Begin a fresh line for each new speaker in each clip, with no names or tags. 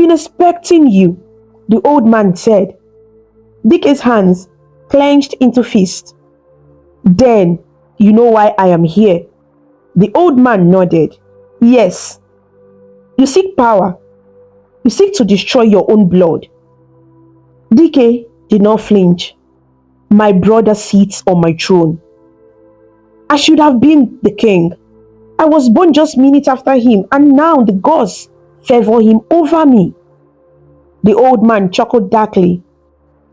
been expecting you, the old man said. Dike's hands clenched into fists. Then, you know why I am here. The old man nodded. Yes. You seek power. You seek to destroy your own blood. Dike did not flinch. My brother sits on my throne. I should have been the king. I was born just minutes after him, and now the gods favor him over me. The old man chuckled darkly.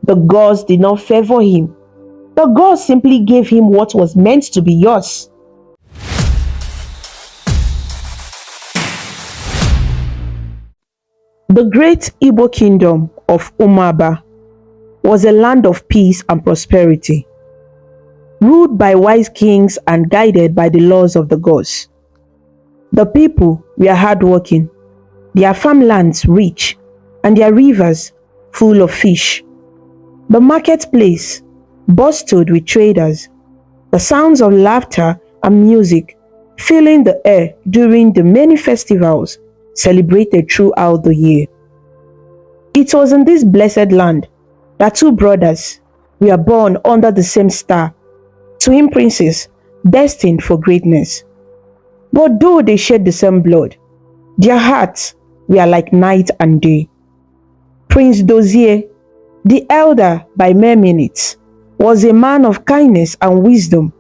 The gods did not favor him. The gods simply gave him what was meant to be yours. The great Igbo kingdom of Umuaba was a land of peace and prosperity, ruled by wise kings and guided by the laws of the gods. The people were hardworking, their farmlands rich, and their rivers full of fish. The marketplace bustled with traders, the sounds of laughter and music filling the air during the many festivals celebrated throughout the year. It was in this blessed land that two brothers were born under the same star, twin princes destined for greatness. But though they shared the same blood, their hearts were like night and day. Prince Dozie, the elder by mere minutes, was a man of kindness and wisdom.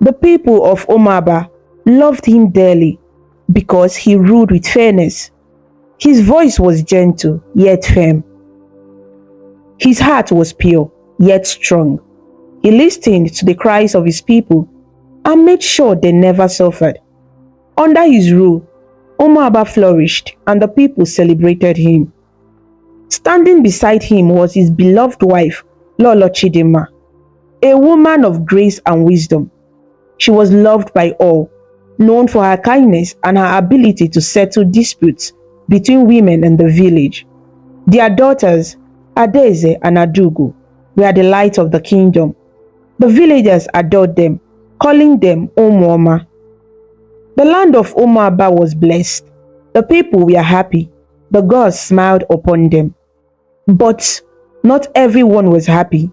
The people of Umuaba loved him dearly because he ruled with fairness. His voice was gentle yet firm. His heart was pure yet strong. He listened to the cries of his people and made sure they never suffered. Under his rule, Umuaba flourished and the people celebrated him. Standing beside him was his beloved wife, Lolo Chidinma, a woman of grace and wisdom. She was loved by all, known for her kindness and her ability to settle disputes between women in the village. Their daughters, Adeze and Adugu, were the light of the kingdom. The villagers adored them, calling them Umuoma. The land of Umuaba was blessed. The people were happy. The gods smiled upon them. But not everyone was happy.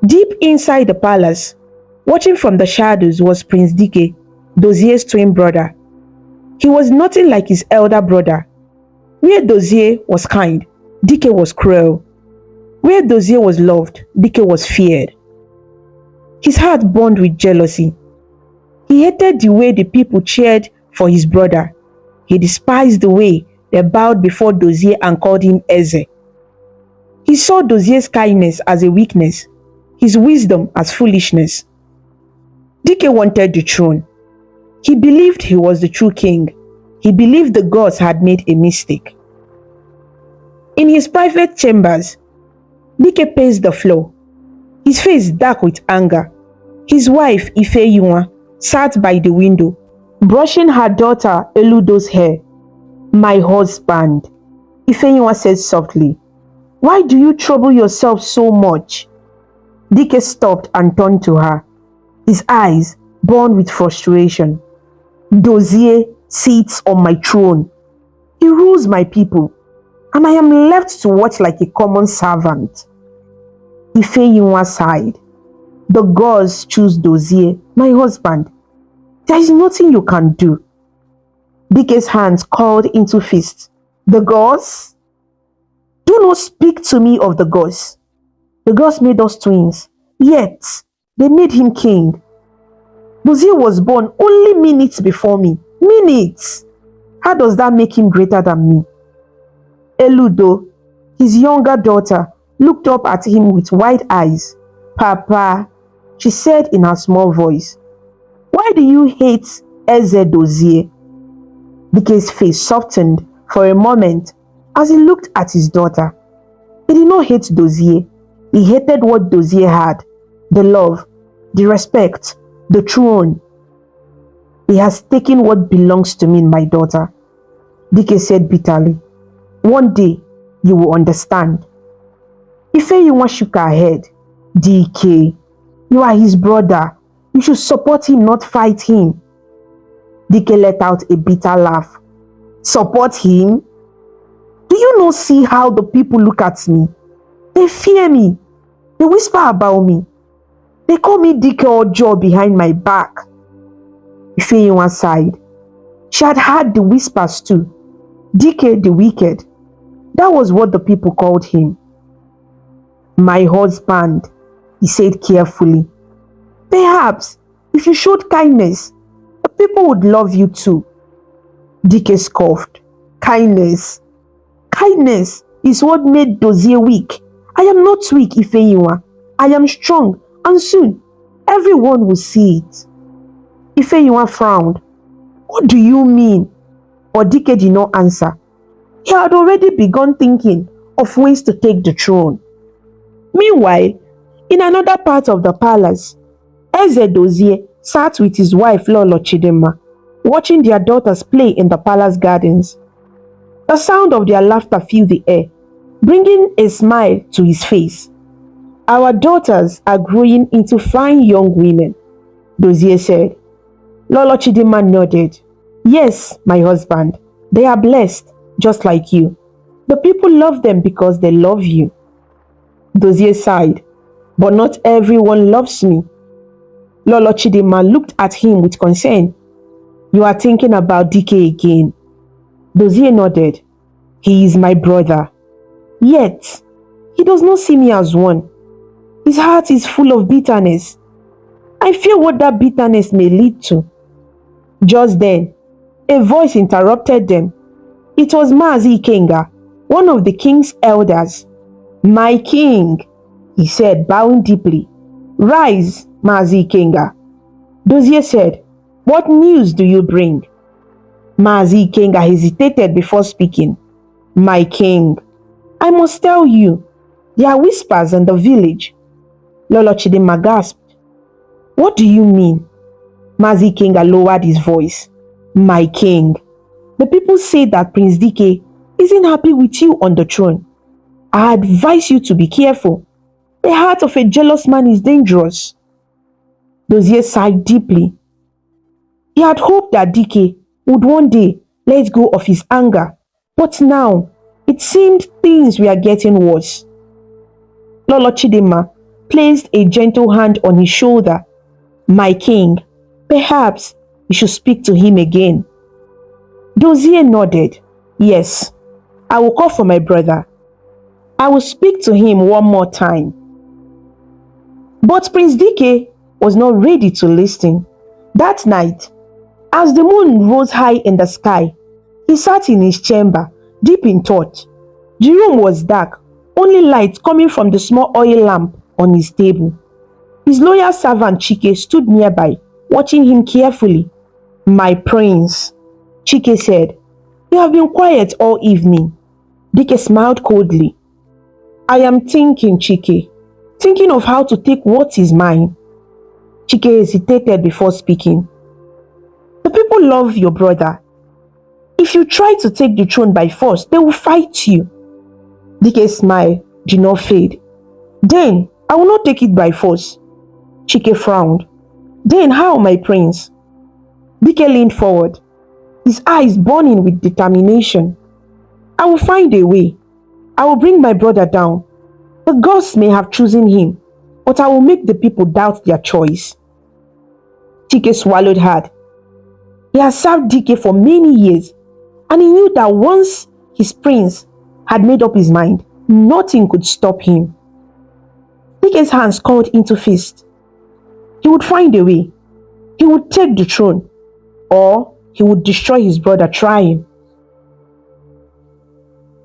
Deep inside the palace, watching from the shadows, was Prince Dike, Dozie's twin brother. He was nothing like his elder brother. Where Dozie was kind, Dike was cruel. Where Dozie was loved, Dike was feared. His heart burned with jealousy. He hated the way the people cheered for his brother. He despised the way they bowed before Dozie and called him Eze. He saw Dozie's kindness as a weakness, his wisdom as foolishness. Dike wanted the throne. He believed he was the true king. He believed the gods had made a mistake. In his private chambers, Dike paced the floor, his face dark with anger. His wife, Ifeyinwa, sat by the window, brushing her daughter Eludo's hair. My husband, Ifeyinwa said softly, why do you trouble yourself so much? Dike stopped and turned to her, his eyes burned with frustration. Dozie sits on my throne. He rules my people, and I am left to watch like a common servant. Ifeyinwa sighed. The gods choose Dozie, my husband. There is nothing you can do. Dike's hands curled into fists. The gods? Do not speak to me of the gods. The gods made us twins, yet they made him king. Dozie was born only minutes before me. Minutes! How does that make him greater than me? Eludo, his younger daughter, looked up at him with wide eyes. Papa, she said in her small voice, why do you hate Eze Dozie? Dike's face softened for a moment as he looked at his daughter. He did not hate Dozie. He hated what Dozie had, the love, the respect, the throne. He has taken what belongs to me, my daughter, Dike said bitterly. One day, you will understand. Ifeyinwa shook her head. Dike, you are his brother. You should support him, not fight him. Dike let out a bitter laugh. Support him? Do you not see how the people look at me? They fear me. They whisper about me. They call me Dike or Jaw behind my back. Ifeyinwa sighed. She had heard the whispers too. Dike the wicked. That was what the people called him. My husband, he said carefully. Perhaps if you showed kindness, the people would love you too. Dike scoffed. Kindness. Kindness is what made Dozie weak. I am not weak, Ifeyinwa. I am strong, and soon everyone will see it. Ifeyinwa frowned. What do you mean? But Dike did not answer. He had already begun thinking of ways to take the throne. Meanwhile, in another part of the palace, Eze Dozie sat with his wife Lolo Chidinma, watching their daughters play in the palace gardens. The sound of their laughter filled the air, bringing a smile to his face. Our daughters are growing into fine young women, Dozie said. Lolo Chidinma nodded. Yes, my husband, they are blessed, just like you. The people love them because they love you. Dozie sighed. But not everyone loves me. Lolo Chidinma looked at him with concern. You are thinking about Dike again. Dozie nodded. He is my brother. Yet, he does not see me as one. His heart is full of bitterness. I fear what that bitterness may lead to. Just then, a voice interrupted them. It was Maazi Ikenga, one of the king's elders. My king, he said, bowing deeply. Rise, Maazi Ikenga. Dozie said, what news do you bring? Maazi Ikenga hesitated before speaking. My king, I must tell you, there are whispers in the village. Lolo Chidinma gasped. What do you mean? Maazi Ikenga lowered his voice. My king, the people say that Prince Dike isn't happy with you on the throne. I advise you to be careful. The heart of a jealous man is dangerous. Dozie sighed deeply. He had hoped that Dike would one day let go of his anger, but now it seemed things were getting worse. Lolo Chidinma placed a gentle hand on his shoulder. My king, perhaps you should speak to him again. Dozie nodded. Yes, I will call for my brother. I will speak to him one more time. But Prince Dike was not ready to listen. That night, as the moon rose high in the sky, he sat in his chamber, deep in thought. The room was dark, only light coming from the small oil lamp on his table. His loyal servant Chike stood nearby, watching him carefully. My prince, Chike said, you have been quiet all evening. Dike smiled coldly. I am thinking, Chike, thinking of how to take what is mine. Chike hesitated before speaking. The people love your brother. If you try to take the throne by force, they will fight you. Dike's smile did not fade. Then, I will not take it by force. Chike frowned. Then how, my prince? Dike leaned forward, his eyes burning with determination. I will find a way. I will bring my brother down. The gods may have chosen him, but I will make the people doubt their choice. Chike swallowed hard. He had served Dike for many years, and he knew that once his prince had made up his mind, nothing could stop him. Dike's hands curled into fists. He would find a way. He would take the throne, or he would destroy his brother trying.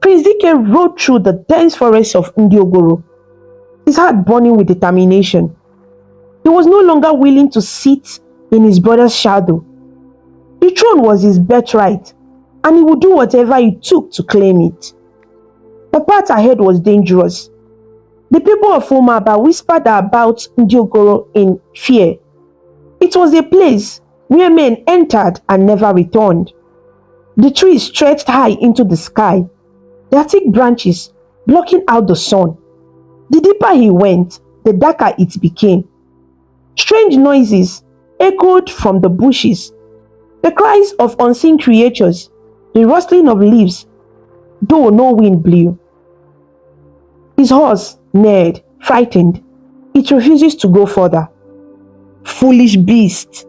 Prince Dike rode through the dense forest of Ndiogoro, his heart burning with determination. He was no longer willing to sit in his brother's shadow. The throne was his birthright, and he would do whatever it took to claim it. The path ahead was dangerous. The people of Umaba whispered about Ndiogoro in fear. It was a place where men entered and never returned. The trees stretched high into the sky, their thick branches blocking out the sun. The deeper he went, the darker it became. Strange noises echoed from the bushes, the cries of unseen creatures, the rustling of leaves. though no wind blew. His horse neighed, frightened. It refuses to go further. Foolish beast,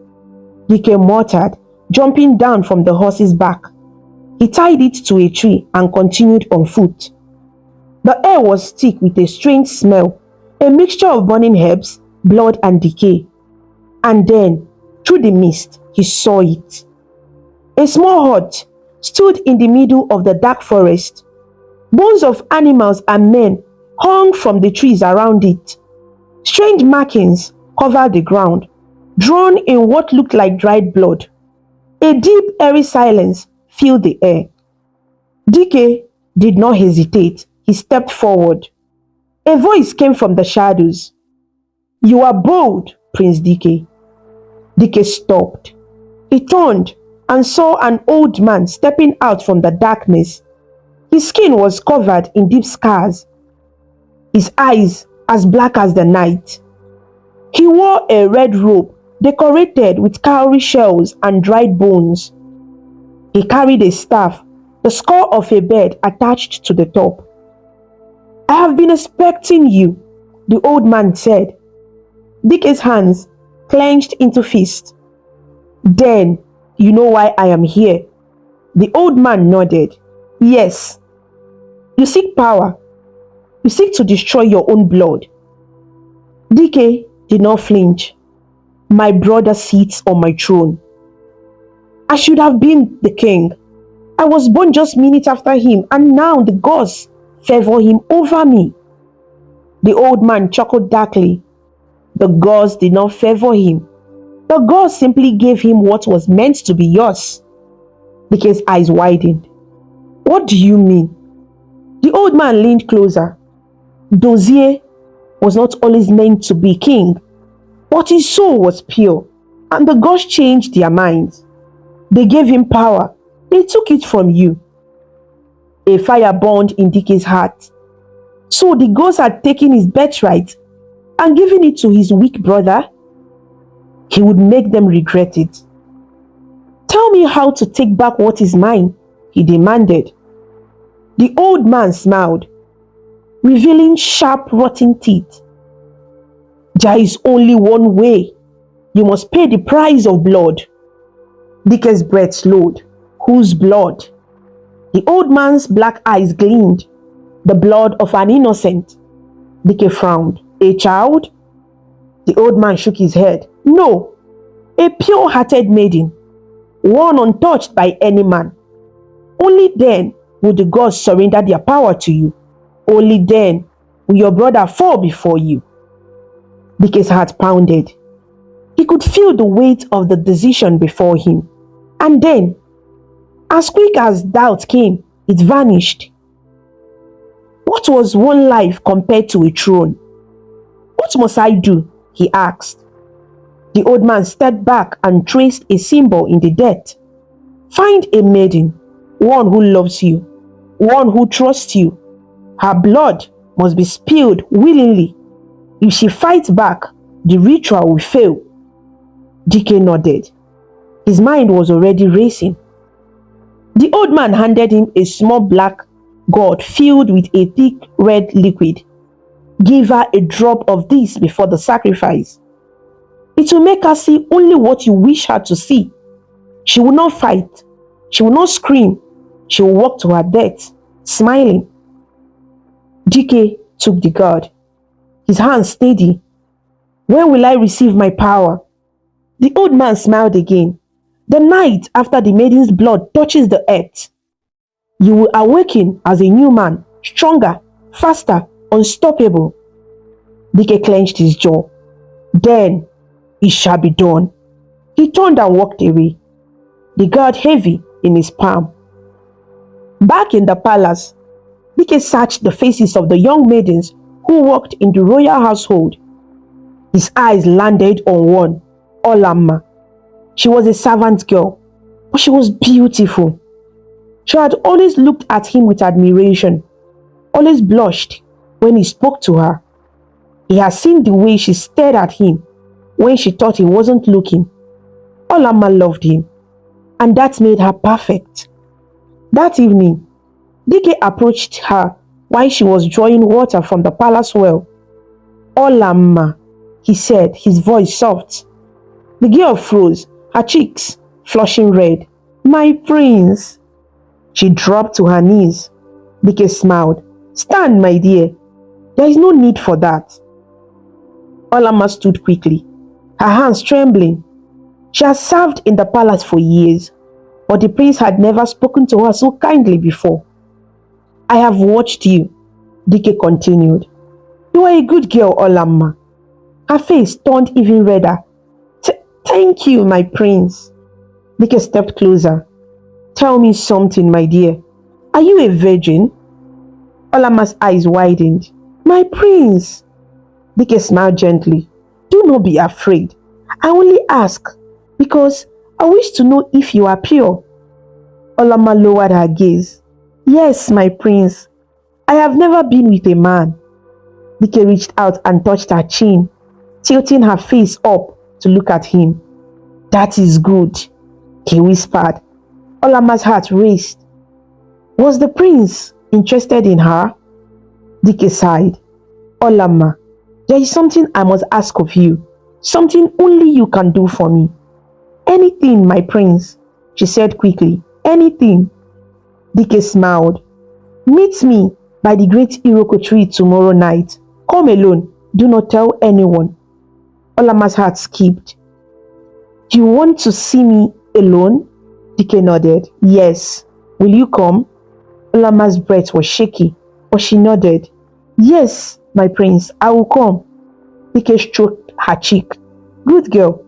Dike muttered, jumping down from the horse's back. He tied it to a tree and continued on foot. The air was thick with a strange smell, a mixture of burning herbs, blood and decay. And then, through the mist, he saw it. A small hut stood in the middle of the dark forest. Bones of animals and men hung from the trees around it. Strange markings covered the ground, drawn in what looked like dried blood. A deep, airy silence filled the air. Dike did not hesitate. He stepped forward. A voice came from the shadows. "You are bold, Prince Dike." Dike stopped. He turned and saw an old man stepping out from the darkness. His skin was covered in deep scars, his eyes as black as the night. He wore a red robe decorated with cowrie shells and dried bones. He carried a staff, the skull of a bird attached to the top. "I have been expecting you," the old man said. Dike's hands clenched into fists. "Then you know why I am here." The old man nodded. "Yes. You seek power. You seek to destroy your own blood." Dike did not flinch. "My brother sits on my throne. I should have been the king. I was born just minutes after him, and now the gods favor him over me." The old man chuckled darkly. "The gods did not favor him. The gods simply gave him what was meant to be yours." Dike's eyes widened. "What do you mean?" The old man leaned closer. "Dozie was not always meant to be king, but his soul was pure, and the gods changed their minds. They gave him power. They took it from you." A fire burned in Dike's heart. So the gods had taken his birthright and given it to his weak brother? He would make them regret it. "Tell me how to take back what is mine," he demanded. The old man smiled, revealing sharp, rotten teeth. "There is only one way. You must pay the price of blood." Dike's breath slowed. "Whose blood?" The old man's black eyes gleamed. "The blood of an innocent." Dike frowned. "A child?" The old man shook his head. "No, a pure-hearted maiden, one untouched by any man. Only then will the gods surrender their power to you. Only then will your brother fall before you." Dike's heart pounded. He could feel the weight of the decision before him. And then, as quick as doubt came, it vanished. What was one life compared to a throne? "What must I do?" he asked. The old man stepped back and traced a symbol in the dirt. "Find a maiden, one who loves you, one who trusts you. Her blood must be spilled willingly. If she fights back, the ritual will fail." Dike nodded. His mind was already racing. The old man handed him a small black gourd filled with a thick red liquid. "Give her a drop of this before the sacrifice. It will make her see only what you wish her to see. She will not fight. She will not scream. She will walk to her death, smiling." Dike took the gourd, his hands steady. "When will I receive my power?" The old man smiled again. "The night after the maiden's blood touches the earth. You will awaken as a new man, stronger, faster, unstoppable." Dike clenched his jaw. "Then it shall be done." He turned and walked away, the gourd heavy in his palm. Back in the palace, Dike searched the faces of the young maidens who worked in the royal household. His eyes landed on one, Olamma. She was a servant girl, but she was beautiful. She had always looked at him with admiration, always blushed when he spoke to her. He had seen the way she stared at him when she thought he wasn't looking. Olamma loved him, and that made her perfect. That evening, Dike approached her while she was drawing water from the palace well. Olamma, he said, his voice soft. The girl froze, her cheeks flushing red. My prince. She dropped to her knees. Dike smiled. Stand, my dear. There is no need for that. Olamma stood quickly, her hands trembling. She had served in the palace for years, but the prince had never spoken to her so kindly before. I have watched you, Dike continued. You are a good girl, Olamma. Her face turned even redder. Thank you, my prince. Dike stepped closer. Tell me something, my dear. Are you a virgin? Olamma's eyes widened. My prince. Dike smiled gently. Do not be afraid. I only ask because I wish to know if you are pure. Olamma lowered her gaze. Yes, my prince. I have never been with a man. Dike reached out and touched her chin, tilting her face up to look at him. That is good, he whispered. Olamma's heart raced. Was the prince interested in her? Dike sighed. Olamma, there is something I must ask of you. Something only you can do for me. Anything, my prince, she said quickly. Anything. Dike smiled. Meet me by the great Iroko tree tomorrow night. Come alone. Do not tell anyone. Olamma's heart skipped. You want to see me alone? Dike nodded. Yes. Will you come? Olamma's breath was shaky, but she nodded. Yes, my prince, I will come. Dike stroked her cheek. Good girl.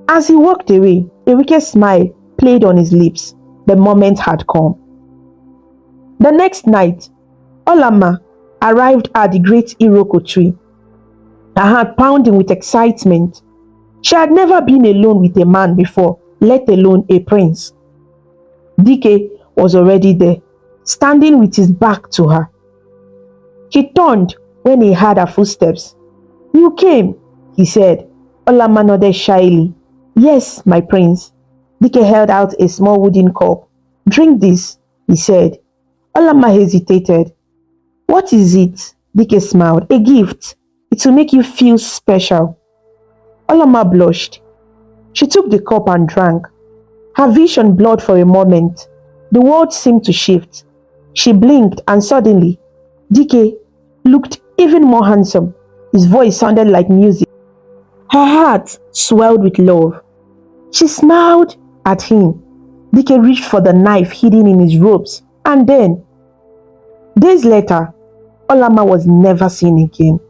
As he walked away, a wicked smile played on his lips. The moment had come. The next night, Olamma arrived at the great Iroko tree, her heart pounding with excitement. She had never been alone with a man before, let alone a prince. Dike was already there, standing with his back to her. He turned when he heard her footsteps. You came, he said. Olamma nodded shyly. Yes, my prince. Dike held out a small wooden cup. Drink this, he said. Olamma hesitated. What is it? Dike smiled. A gift. It will make you feel special. Olamma blushed. She took the cup and drank. Her vision blurred for a moment. The world seemed to shift. She blinked and suddenly, Dike looked even more handsome. His voice sounded like music. Her heart swelled with love. She smiled at him. Dike reached for the knife hidden in his robes, and then, days later, Olamma was never seen again.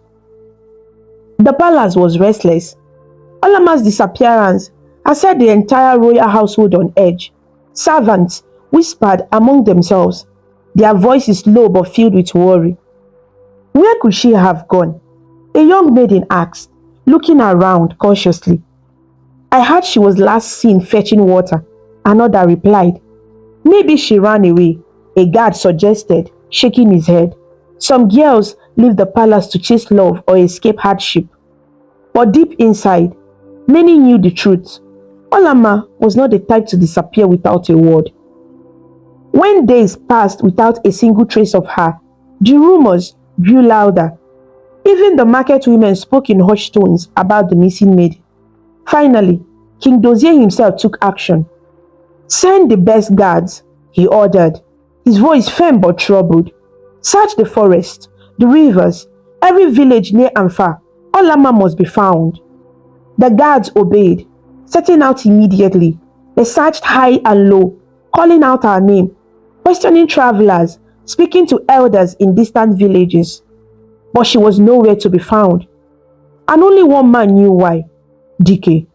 The palace was restless. Olamma's disappearance had set the entire royal household on edge. Servants whispered among themselves, their voices low but filled with worry. Where could she have gone? A young maiden asked, looking around cautiously. I heard she was last seen fetching water. Another replied. Maybe she ran away, a guard suggested, shaking his head. Some girls leave the palace to chase love or escape hardship. But deep inside, many knew the truth. Olamma was not the type to disappear without a word. When days passed without a single trace of her, the rumors grew louder. Even the market women spoke in hushed tones about the missing maid. Finally, King Dozier himself took action. Send the best guards, he ordered, his voice firm but troubled. Search the forest, the rivers, every village near and far. Olamma must be found. The guards obeyed, setting out immediately. They searched high and low, calling out her name, questioning travelers, speaking to elders in distant villages. But she was nowhere to be found. And only one man knew why. Dike.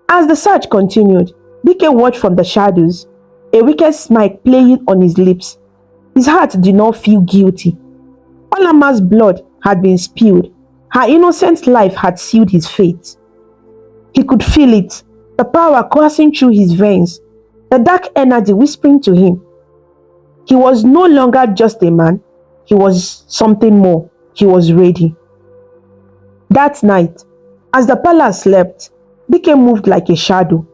As the search continued, Dike watched from the shadows, a wicked smile playing on his lips. His heart did not feel guilty. Olamma's blood had been spilled. Her innocent life had sealed his fate. He could feel it, the power coursing through his veins, the dark energy whispering to him. He was no longer just a man. He was something more. He was ready. That night, as the palace slept, Dike moved like a shadow.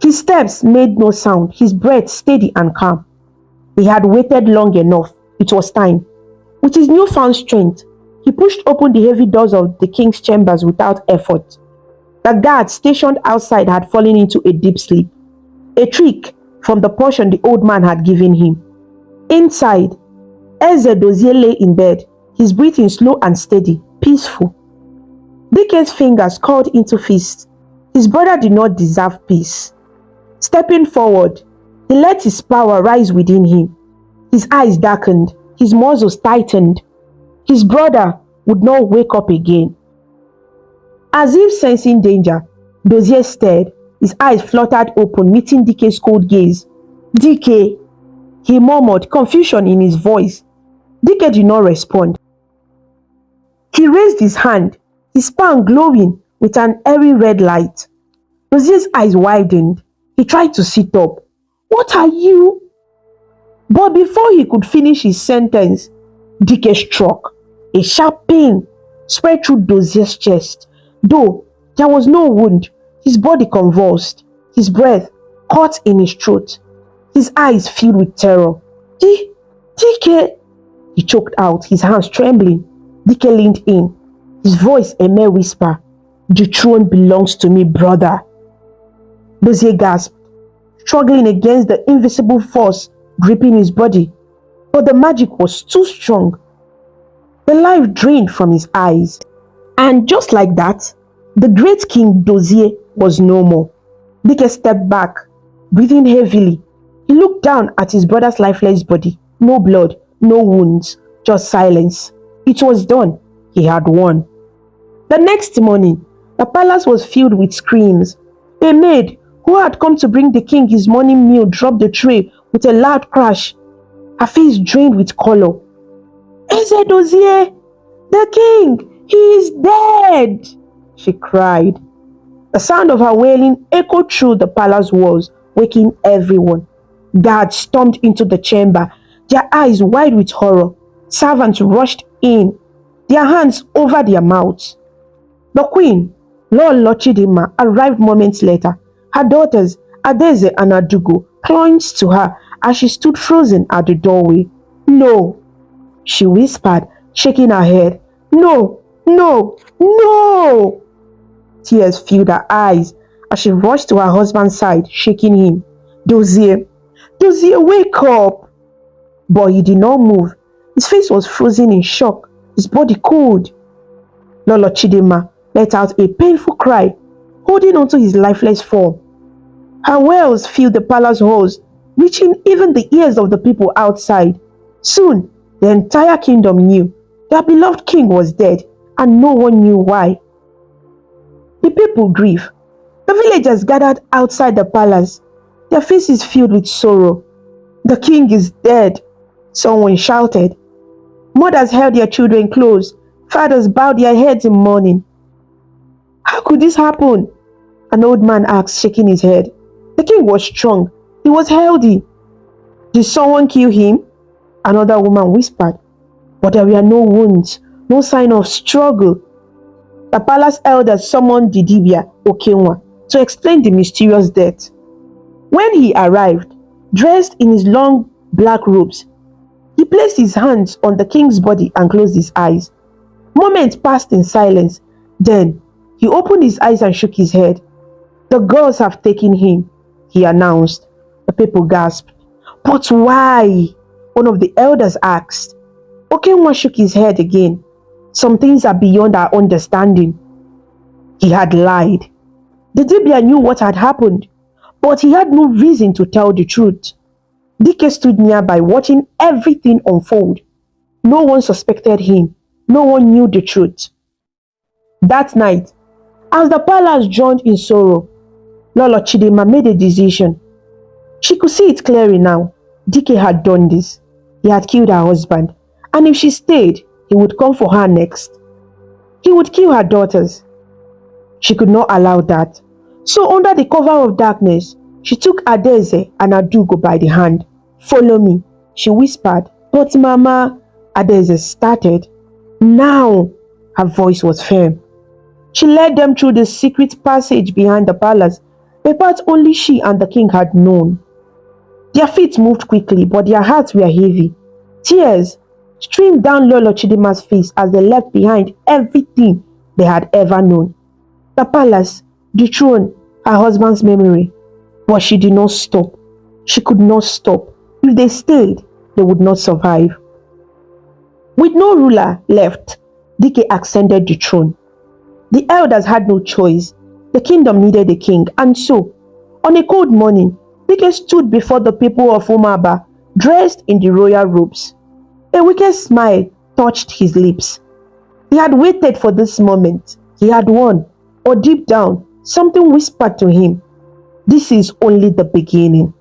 His steps made no sound, his breath steady and calm. He had waited long enough. It was time. With his newfound strength, he pushed open the heavy doors of the king's chambers without effort. The guards stationed outside had fallen into a deep sleep, a trick from the portion the old man had given him. Inside, Eze Dozie lay in bed, his breathing slow and steady, peaceful. Dike's fingers curled into fists. His brother did not deserve peace. Stepping forward, he let his power rise within him. His eyes darkened, his muscles tightened. His brother would not wake up again. As if sensing danger, Dozie stared, his eyes fluttered open, meeting Dike's cold gaze. "Dike," he murmured, confusion in his voice. Dike did not respond. He raised his hand, his palm glowing with an airy red light. Dozie's eyes widened. He tried to sit up. "What are you?" But before he could finish his sentence, Dike struck. A sharp pain spread through Dozie's chest. Though there was no wound, his body convulsed, his breath caught in his throat, his eyes filled with terror. Dike, he choked out, his hands trembling. Dike leaned in, his voice a mere whisper. "The throne belongs to me, brother." Dozie gasped, struggling against the invisible force gripping his body. But the magic was too strong. The life drained from his eyes. And just like that, the great King Dozie was no more. Dike stepped back, breathing heavily. He looked down at his brother's lifeless body. No blood, no wounds, just silence. It was done. He had won. The next morning, the palace was filled with screams. A maid who had come to bring the king his morning meal dropped the tray with a loud crash. Her face drained with color. "Eze Dozie, the king, he is dead!" she cried. The sound of her wailing echoed through the palace walls, waking everyone. Guards stormed into the chamber, their eyes wide with horror. Servants rushed in, their hands over their mouths. The queen, Lolo Chidinma, arrived moments later. Her daughters, Adeze and Adugo, clung to her as she stood frozen at the doorway. "No," she whispered, shaking her head. "No, no, no!" Tears filled her eyes as she rushed to her husband's side, shaking him. Dozie, wake up!" But he did not move. His face was frozen in shock, his body cold. Lolo Chidinma let out a painful cry, holding onto his lifeless form. Her wails filled the palace halls, reaching even the ears of the people outside. Soon, the entire kingdom knew their beloved king was dead, and no one knew why. The people grieved. The villagers gathered outside the palace, their faces filled with sorrow. "The king is dead," someone shouted. Mothers held their children close, fathers bowed their heads in mourning. "How could this happen?" an old man asked, shaking his head. "The king was strong, he was healthy." "Did someone kill him?" another woman whispered. But there were no wounds, no sign of struggle. The palace elders summoned Didibia Okenwa to explain the mysterious death. When he arrived, dressed in his long black robes, he placed his hands on the king's body and closed his eyes. Moments passed in silence. Then he opened his eyes and shook his head. "The gods have taken him," he announced. The people gasped. "But why?" one of the elders asked. Okenwa shook his head again. "Some things are beyond our understanding." He had lied. The Dibia knew what had happened, but he had no reason to tell the truth. Dike stood nearby watching everything unfold. No one suspected him. No one knew the truth. That night, as the palace joined in sorrow, Lolo Chidinma made a decision. She could see it clearly now. Dike had done this. He had killed her husband, and if she stayed, he would come for her next. He would kill her daughters. She could not allow that. So under the cover of darkness, she took Adeze and Adugo by the hand. "Follow me," she whispered. "But Mama," Adeze started. "Now," her voice was firm. She led them through the secret passage behind the palace, a path only she and the king had known. Their feet moved quickly, but their hearts were heavy. Tears streamed down Lolo Chidima's face as they left behind everything they had ever known. The palace, the throne, her husband's memory. But she did not stop. She could not stop. If they stayed, they would not survive. With no ruler left, Dike ascended the throne. The elders had no choice. The kingdom needed a king, and so, on a cold morning, Dike stood before the people of Umaba, dressed in the royal robes. A wicked smile touched his lips. He had waited for this moment. He had won, or deep down, something whispered to him, this is only the beginning.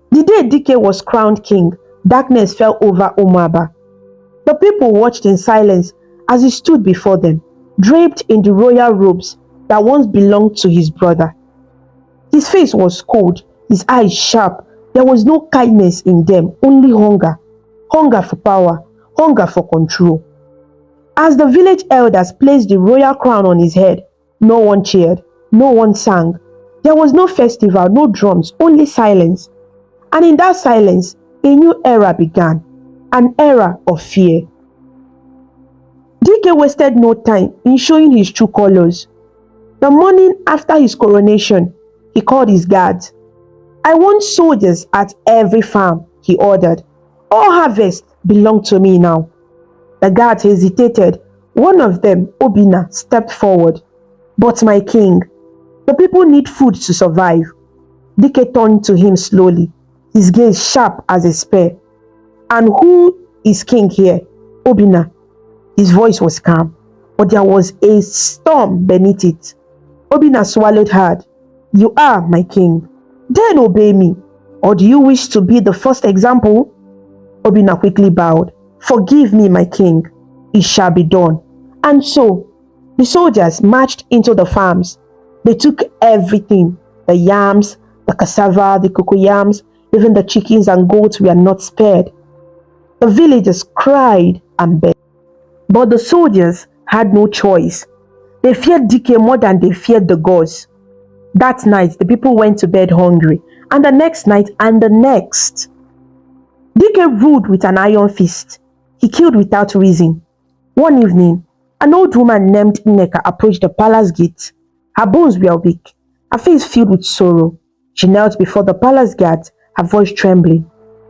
The day Dike was crowned king, darkness fell over Umaba. The people watched in silence as he stood before them, draped in the royal robes that once belonged to his brother. His face was cold, his eyes sharp. There was no kindness in them, only hunger. Hunger for power, hunger for control. As the village elders placed the royal crown on his head, no one cheered, no one sang. There was no festival, no drums, only silence. And in that silence, a new era began, an era of fear. Dike wasted no time in showing his true colors. The morning after his coronation, he called his guards. I want soldiers at every farm, he ordered. All harvest belong to me now. The guards hesitated. One of them, Obina, stepped forward. But my king, the people need food to survive. Dike turned to him slowly, his gaze sharp as a spear. And who is king here? Obina. His voice was calm, but there was a storm beneath it. Obina swallowed hard. You are my king. Then obey me. Or do you wish to be the first example? Obina quickly bowed. Forgive me, my king. It shall be done. And so, the soldiers marched into the farms. They took everything. The yams, the cassava, the cocoyams, even the chickens and goats were not spared. The villagers cried and begged. But the soldiers had no choice. They feared Dike more than they feared the gods. That night, the people went to bed hungry, and the next night, and the next. Dike ruled with an iron fist. He killed without reason. One evening, an old woman named Nneka approached the palace gate. Her bones were weak, her face filled with sorrow. She knelt before the palace guards, her voice trembling.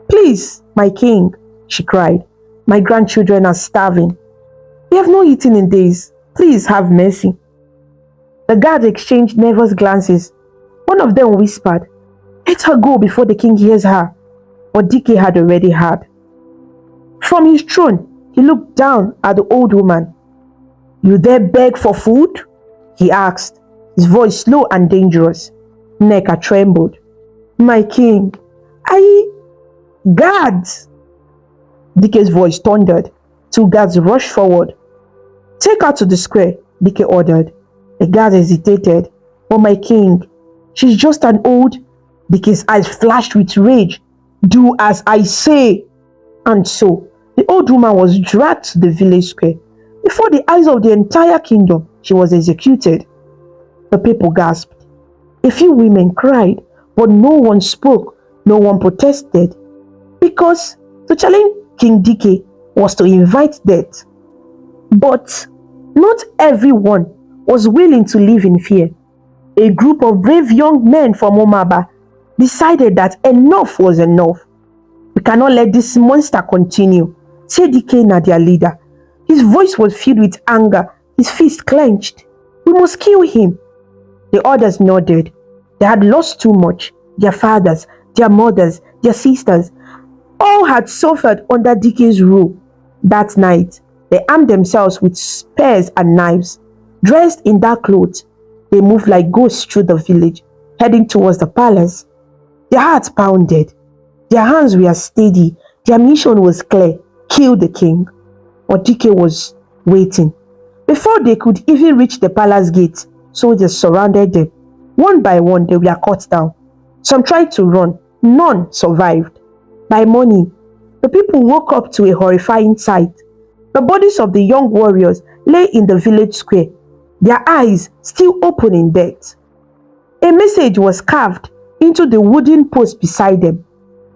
Please, my king, she cried. My grandchildren are starving. We have not eaten in days. Please have mercy. The guards exchanged nervous glances. One of them whispered, let her go before the king hears her. But Dike had already heard. From his throne, he looked down at the old woman. You dare beg for food? He asked, his voice slow and dangerous. Nneka trembled. My king, guards! Dike's voice thundered. Two guards rushed forward. Take her to the square, Dike ordered. The guard hesitated. But my king, she's just an old... Dike's eyes flashed with rage. Do as I say. And so, the old woman was dragged to the village square. Before the eyes of the entire kingdom, she was executed. The people gasped. A few women cried, but no one spoke, no one protested. Because to challenge King Dike was to invite death. But not everyone was willing to live in fear. A group of brave young men from Umaba decided that enough was enough. We cannot let this monster continue, said Dike, their leader. His voice was filled with anger, his fist clenched. We must kill him. The others nodded. They had lost too much. Their fathers, their mothers, their sisters, all had suffered under Dike's rule. That night, they armed themselves with spears and knives. Dressed in dark clothes, they moved like ghosts through the village, heading towards the palace. Their hearts pounded. Their hands were steady. Their mission was clear. Kill the king. But Dike was waiting. Before they could even reach the palace gate, soldiers surrounded them. One by one, they were cut down. Some tried to run. None survived. By morning, the people woke up to a horrifying sight. The bodies of the young warriors lay in the village square, their eyes still open in death. A message was carved into the wooden post beside them.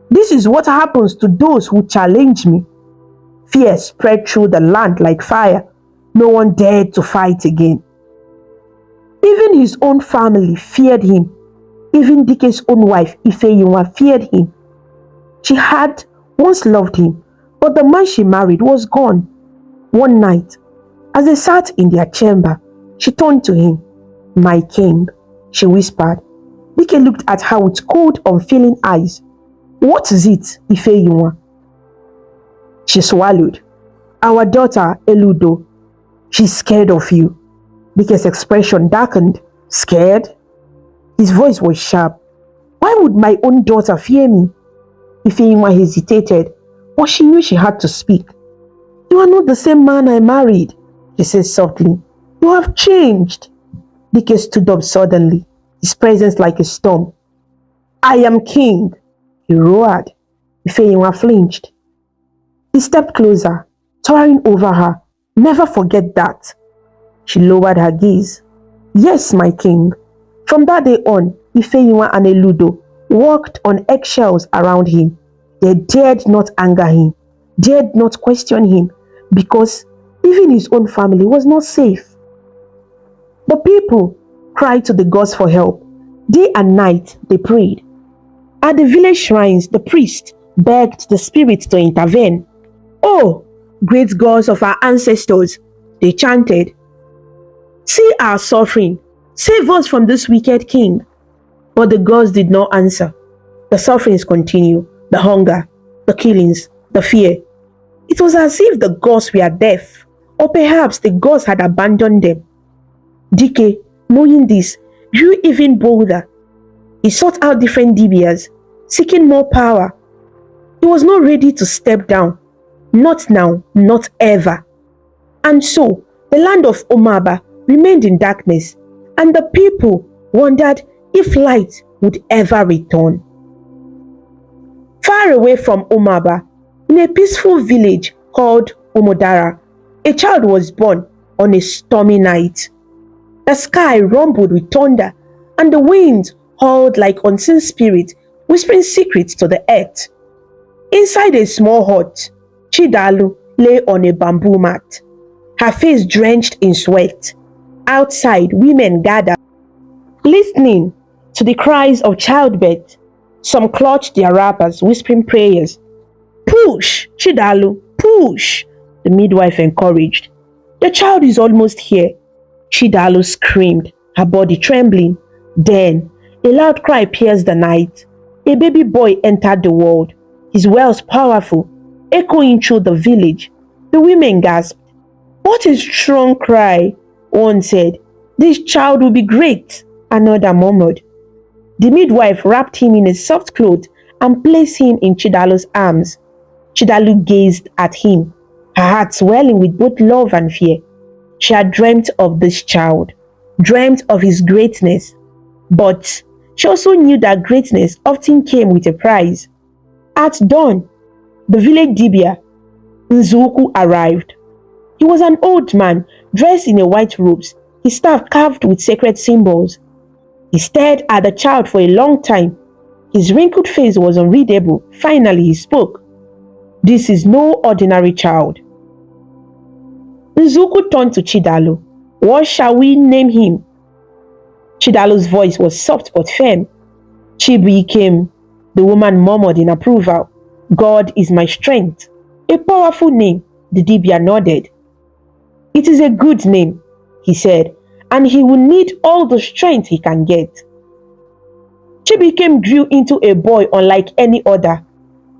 This is what happens to those who challenge me. Fear spread through the land like fire. No one dared to fight again. Even his own family feared him. Even Dike's own wife, Ifeyinwa, feared him. She had once loved him, but the man she married was gone. One night, as they sat in their chamber, she turned to him. "My king," she whispered. Dike looked at her with cold, unfeeling eyes. "What is it, Ifeyinwa?" She swallowed. "Our daughter, Eludo. She's scared of you." Dike's expression darkened. "Scared?" His voice was sharp. "Why would my own daughter fear me?" Ifeyinwa hesitated, but she knew she had to speak. "You are not the same man I married," she said softly. "You have changed." Dike stood up suddenly, his presence like a storm. "I am king," he roared. Ifeyinwa flinched. He stepped closer, towering over her. "Never forget that." She lowered her gaze. "Yes, my king." From that day on, Ifeyinwa and Eludo walked on eggshells around him. They dared not anger him, dared not question him, because even his own family was not safe. The people cried to the gods for help. Day and night they prayed. At the village shrines, the priest begged the spirits to intervene. "Oh, great gods of our ancestors," they chanted, "see our suffering. Save us from this wicked king." But the gods did not answer. The sufferings continued, the hunger, the killings, the fear. It was as if the gods were deaf, or perhaps the gods had abandoned them. Dike, knowing this, grew even bolder. He sought out different dibias, seeking more power. He was not ready to step down. Not now, not ever. And so, the land of Umaba remained in darkness, and the people wondered if light would ever return. Far away from Umaba, in a peaceful village called Umodara, a child was born on a stormy night. The sky rumbled with thunder, and the wind howled like unseen spirits, whispering secrets to the earth. Inside a small hut, Chidalu lay on a bamboo mat, her face drenched in sweat. Outside, women gathered, listening to the cries of childbirth. Some clutched their wrappers, whispering prayers. "Push, Chidalu, push," the midwife encouraged. "The child is almost here." Chidalu screamed, her body trembling. Then, a loud cry pierced the night. A baby boy entered the world, his wails powerful, echoing through the village. The women gasped. "What a strong cry," one said. "This child will be great," another murmured. The midwife wrapped him in a soft cloth and placed him in Chidalu's arms. Chidalu gazed at him, her heart swelling with both love and fear. She had dreamt of this child, dreamt of his greatness, but she also knew that greatness often came with a price. At dawn, the village dibia, Nzuku, arrived. He was an old man, dressed in a white robes, his staff carved with sacred symbols. He stared at the child for a long time. His wrinkled face was unreadable. Finally, he spoke. "This is no ordinary child." Nzuku turned to Chidalu. "What shall we name him?" Chidalu's voice was soft but firm. "Chibuikem," the woman murmured in approval. "God is my strength." A powerful name, the dibia nodded. "It is a good name," he said, "and he will need all the strength he can get." Chibuikem grew into a boy unlike any other.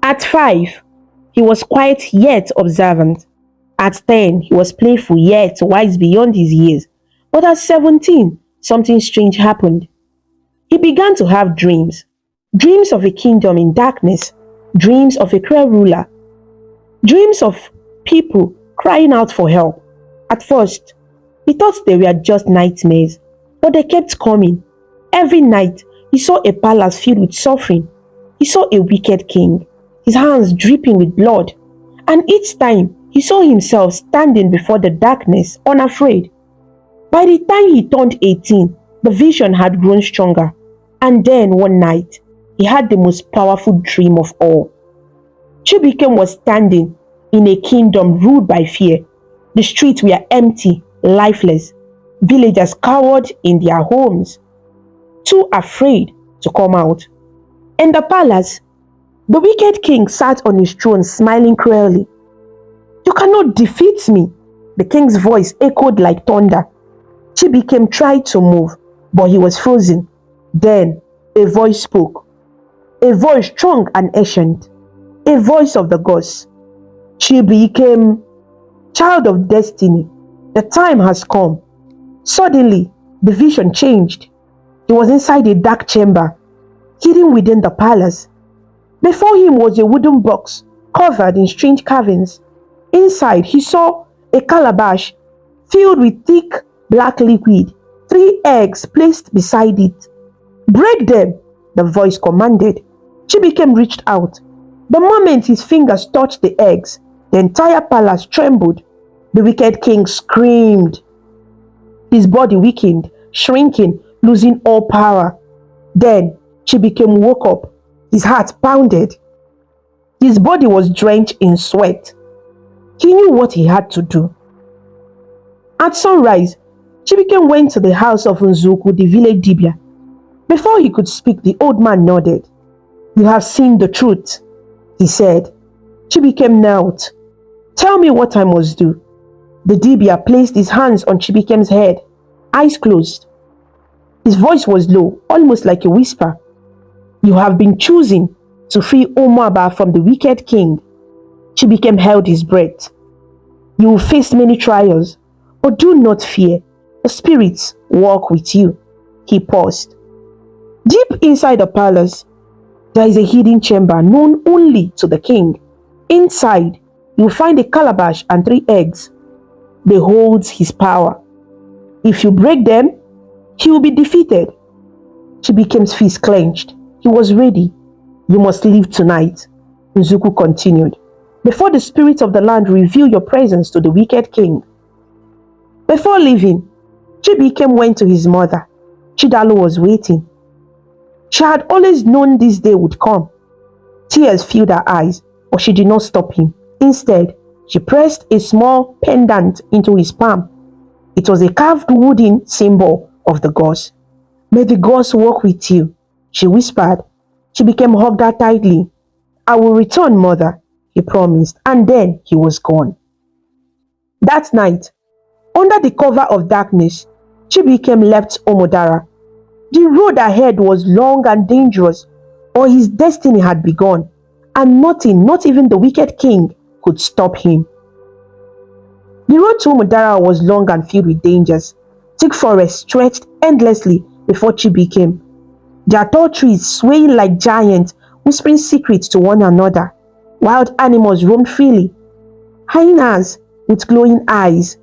At 5, he was quiet yet observant. At 10, he was playful yet wise beyond his years. But at 17, something strange happened. He began to have dreams. Dreams of a kingdom in darkness. Dreams of a cruel ruler. Dreams of people crying out for help. At first, he thought they were just nightmares, but they kept coming. Every night, he saw a palace filled with suffering. He saw a wicked king, his hands dripping with blood. And each time, he saw himself standing before the darkness, unafraid. By the time he turned 18, the vision had grown stronger. And then one night, he had the most powerful dream of all. Chibuikem was standing in a kingdom ruled by fear. The streets were empty, lifeless. Villagers cowered in their homes, too afraid to come out. In the palace, the wicked king sat on his throne smiling cruelly. "You cannot defeat me," the king's voice echoed like thunder. Chibuikem tried to move, but he was frozen. Then a voice spoke. A voice strong and ancient. A voice of the gods. "Chibuikem, child of destiny, the time has come." Suddenly, the vision changed. He was inside a dark chamber, hidden within the palace. Before him was a wooden box covered in strange carvings. Inside, he saw a calabash filled with thick black liquid, 3 eggs placed beside it. "Break them," the voice commanded. Chibuikem reached out. The moment his fingers touched the eggs, the entire palace trembled. The wicked king screamed. His body weakened, shrinking, losing all power. Then Chibuikem woke up. His heart pounded. His body was drenched in sweat. He knew what he had to do. At sunrise, Chibuikem went to the house of Nzuku, the village dibia. Before he could speak, the old man nodded. "You have seen the truth," he said. Chibuikem knelt. "Tell me what I must do." The dibia placed his hands on Chibuikem's head, eyes closed. His voice was low, almost like a whisper. "You have been chosen to free Umuaba from the wicked king." Chibuikem held his breath. "You will face many trials, but do not fear. The spirits walk with you." He paused. Deep inside the palace, there is a hidden chamber known only to the king. Inside, you will find a calabash and 3 eggs. They hold his power. If you break them, he will be defeated. Chibuikem's fist clenched. He was ready. "You must leave tonight," Nzuku continued, "before the spirits of the land reveal your presence to the wicked king." Before leaving, Chibuikem went to his mother. Chidalu was waiting. She had always known this day would come. Tears filled her eyes, but she did not stop him. Instead, she pressed a small pendant into his palm. It was a carved wooden symbol of the gods. "May the gods walk with you," she whispered. Chibuikem hugged her tightly. "I will return, mother," he promised, and then he was gone. That night, under the cover of darkness, Chibuikem left Omodara. The road ahead was long and dangerous, but his destiny had begun, and nothing, not even the wicked king, could stop him. The road to Omodara was long and filled with dangers. Thick forests stretched endlessly before Chibuikem. Their tall trees swaying like giants, whispering secrets to one another. Wild animals roamed freely. Hyenas with glowing eyes,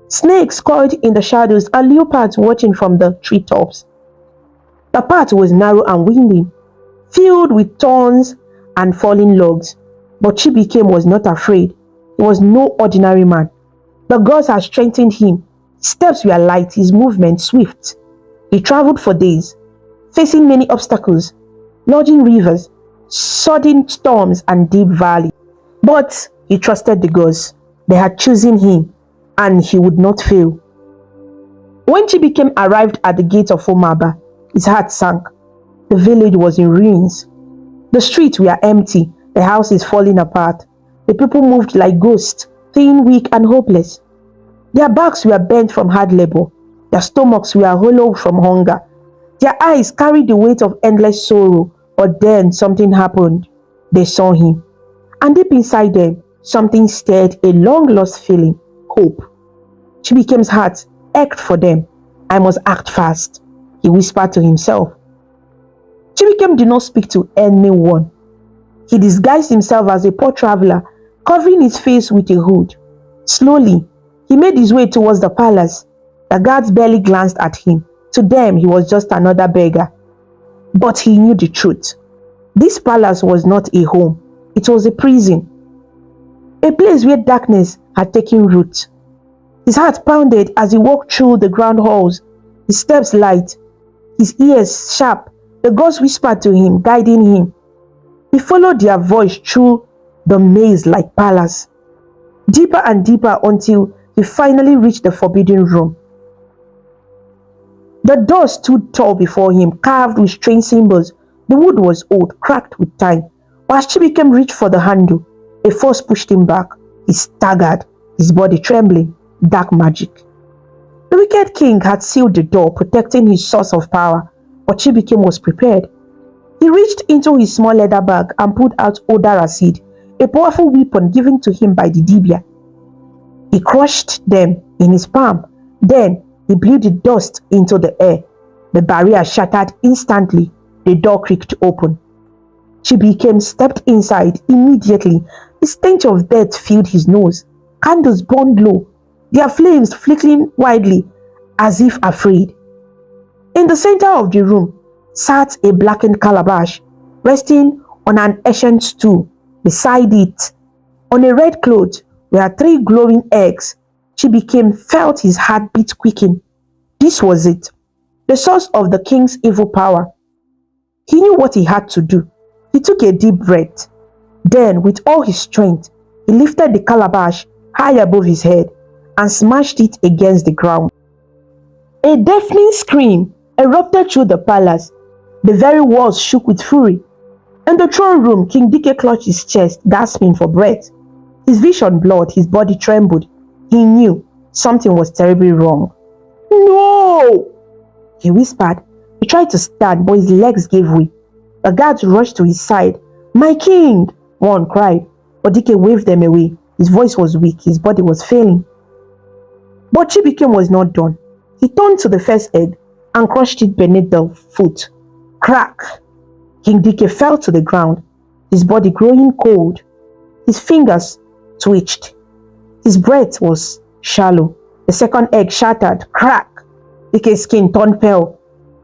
snakes coiled in the shadows, and leopards watching from the treetops. The path was narrow and winding, filled with thorns and falling logs. But Chibuikem was not afraid. He was no ordinary man. The gods had strengthened him. His steps were light, his movements swift. He traveled for days, facing many obstacles, lodging rivers, sudden storms, and deep valleys. But he trusted the gods. They had chosen him, and he would not fail. When Chibuikem arrived at the gate of Umuaba, his heart sank. The village was in ruins. The streets were empty, the houses falling apart. The people moved like ghosts, thin, weak, and hopeless. Their backs were bent from hard labor. Their stomachs were hollow from hunger. Their eyes carried the weight of endless sorrow. But then something happened. They saw him. And deep inside them, something stirred a long-lost feeling, hope. Chibuikem's heart ached for them. "I must act fast," he whispered to himself. Chibuikem did not speak to anyone. He disguised himself as a poor traveler, covering his face with a hood. Slowly, he made his way towards the palace. The guards barely glanced at him. To them, he was just another beggar. But he knew the truth. This palace was not a home. It was a prison. A place where darkness had taken root. His heart pounded as he walked through the ground halls, his steps light, his ears sharp. The The gods whispered to him, guiding him. He followed their voice through the maze-like palace, deeper and deeper until he finally reached the forbidden room. The door stood tall before him, carved with strange symbols. The wood was old, cracked with time. But as Chibuikem reached for the handle, a force pushed him back. He staggered, his body trembling. Dark magic. The wicked king had sealed the door, protecting his source of power, but Chibuikem was prepared. He reached into his small leather bag and pulled out Oda Acid, a powerful weapon given to him by the Dibia. He crushed them in his palm. Then he blew the dust into the air. The barrier shattered instantly. The door creaked open. Chibuikem stepped inside. Immediately, the stench of death filled his nose. Candles burned low, their flames flickering wildly as if afraid. In the center of the room sat a blackened calabash, resting on an ancient stool. Beside it, on a red cloth, were 3 glowing eggs. Chibuikem felt his heartbeat quicken. This was it, the source of the king's evil power. He knew what he had to do. He took a deep breath. Then, with all his strength, he lifted the calabash high above his head and smashed it against the ground. A deafening scream erupted through the palace. The very walls shook with fury. In the throne room, King Dike clutched his chest, gasping for breath. His vision blurred, his body trembled. He knew something was terribly wrong. "No!" he whispered. He tried to stand, but his legs gave way. The guards rushed to his side. "My king!" one cried, but Dike waved them away. His voice was weak, his body was failing. But Chibuikem was not done. He turned to the first egg and crushed it beneath the foot. Crack! King Dike fell to the ground, his body growing cold. His fingers twitched. His breath was shallow. The second egg shattered. Crack! Dike's skin turned pale.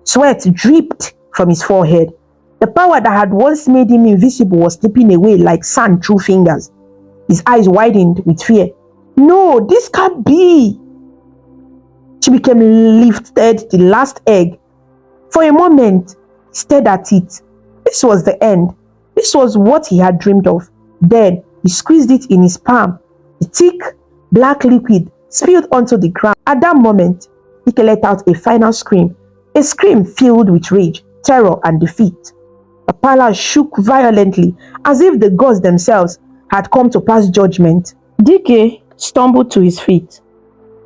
Sweat dripped from his forehead. The power that had once made him invisible was slipping away like sand through fingers. His eyes widened with fear. "No, this can't be!" Chibuikem lifted the last egg. For a moment, he stared at it. This was the end. This was what he had dreamed of. Then he squeezed it in his palm. The thick, black liquid spilled onto the ground. At that moment, Dike let out a final scream, a scream filled with rage, terror, and defeat. The palace shook violently, as if the gods themselves had come to pass judgment. Dike stumbled to his feet.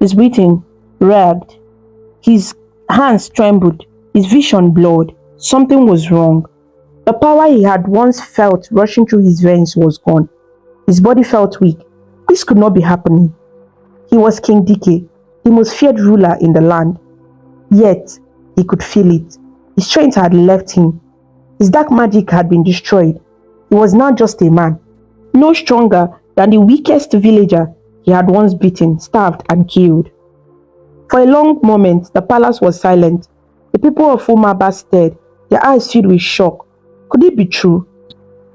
His breathing ragged. His hands trembled. His vision blurred. Something was wrong. The power he had once felt rushing through his veins was gone. His body felt weak. This could not be happening. He was King Dike, the most feared ruler in the land. Yet, he could feel it. His strength had left him. His dark magic had been destroyed. He was now just a man, no stronger than the weakest villager he had once beaten, starved, and killed. For a long moment, the palace was silent. The people of Umaba stared, their eyes filled with shock. Could it be true?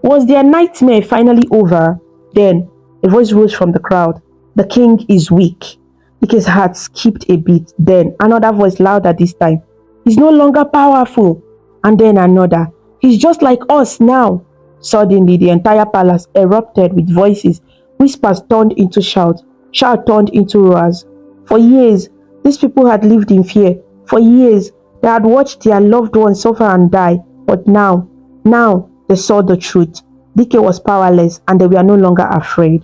Was their nightmare finally over? Then, a voice rose from the crowd. "The king is weak." Dike's heart skipped a beat. Then, another voice, louder this time. "He's no longer powerful." And then another. "He's just like us now." Suddenly, the entire palace erupted with voices. Whispers turned into shouts. Shouts turned into roars. For years, these people had lived in fear. For years, they had watched their loved ones suffer and die. But now they saw the truth. Dike was powerless and they were no longer afraid.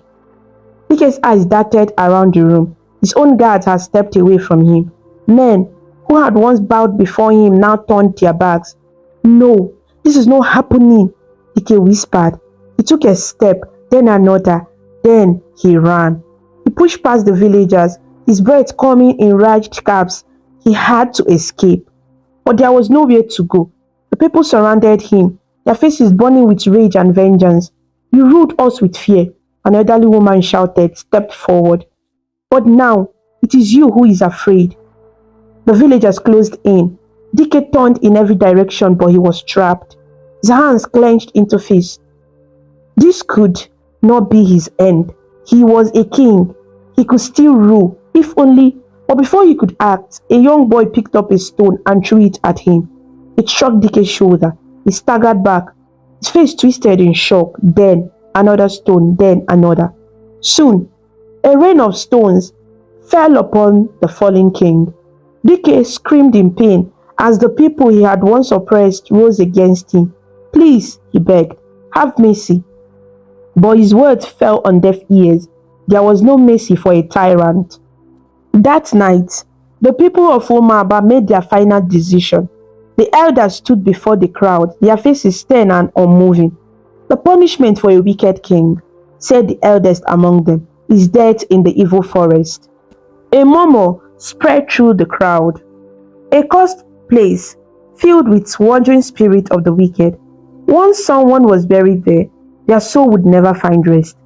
Dike's eyes darted around the room. His own guards had stepped away from him. Men who had once bowed before him now turned their backs. "No, this is not happening," Dike whispered. He took a step, then another, then he ran. He pushed past the villagers, his breath coming in ragged gasps. He had to escape. But there was nowhere to go. The people surrounded him, their faces burning with rage and vengeance. "You ruled us with fear," an elderly woman shouted, stepped forward. "But now, it is you who is afraid." The villagers closed in. Dike turned in every direction, but he was trapped. His hands clenched into fists. This could not be his end. He was a king. He could still rule, if only. But before he could act, a young boy picked up a stone and threw it at him. It struck Dike's shoulder. He staggered back, his face twisted in shock. Then another stone, then another. Soon, a rain of stones fell upon the fallen king. Dike screamed in pain as the people he had once oppressed rose against him. "Please," he begged, "have mercy." But his words fell on deaf ears. There was no mercy for a tyrant. That night, the people of Umuaba made their final decision. The elders stood before the crowd, their faces stern and unmoving. "The punishment for a wicked king," said the eldest among them, "is death in the evil forest." A murmur spread through the crowd. A cursed place filled with wandering spirits of the wicked. Once someone was buried there, their soul would never find rest.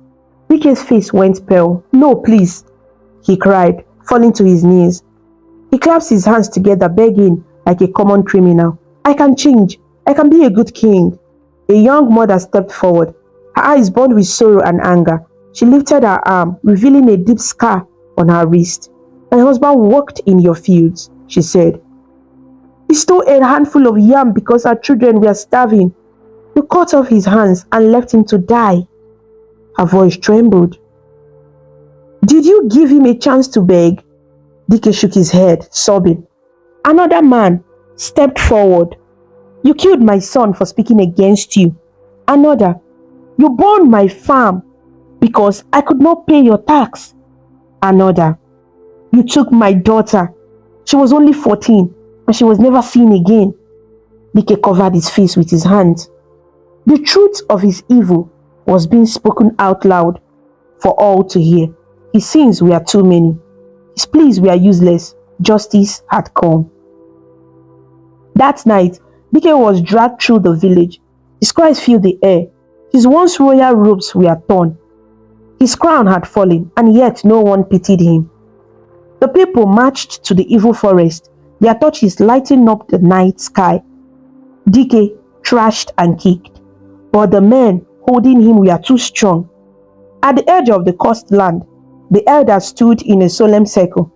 Dike's face went pale. "No, please," he cried, falling to his knees. He clasped his hands together, begging like a common criminal. "I can change. I can be a good king." A young mother stepped forward, her eyes burned with sorrow and anger. She lifted her arm, revealing a deep scar on her wrist. "My husband worked in your fields," she said. "He stole a handful of yam because our children were starving. You cut off his hands and left him to die." Her voice trembled. "Did you give him a chance to beg?" Dike shook his head, sobbing. Another man stepped forward. "You killed my son for speaking against you." Another, "You burned my farm because I could not pay your tax." Another, "You took my daughter. She was only 14 and she was never seen again." Dike covered his face with his hands. The truth of his evil was being spoken out loud for all to hear. His sins were too many. His pleas were useless. Justice had come. That night, Dike was dragged through the village. His cries filled the air. His once royal robes were torn. His crown had fallen, and yet no one pitied him. The people marched to the evil forest, their torches lighting up the night sky. Dike thrashed and kicked, but the men holding him were too strong. At the edge of the cursed land, the elders stood in a solemn circle.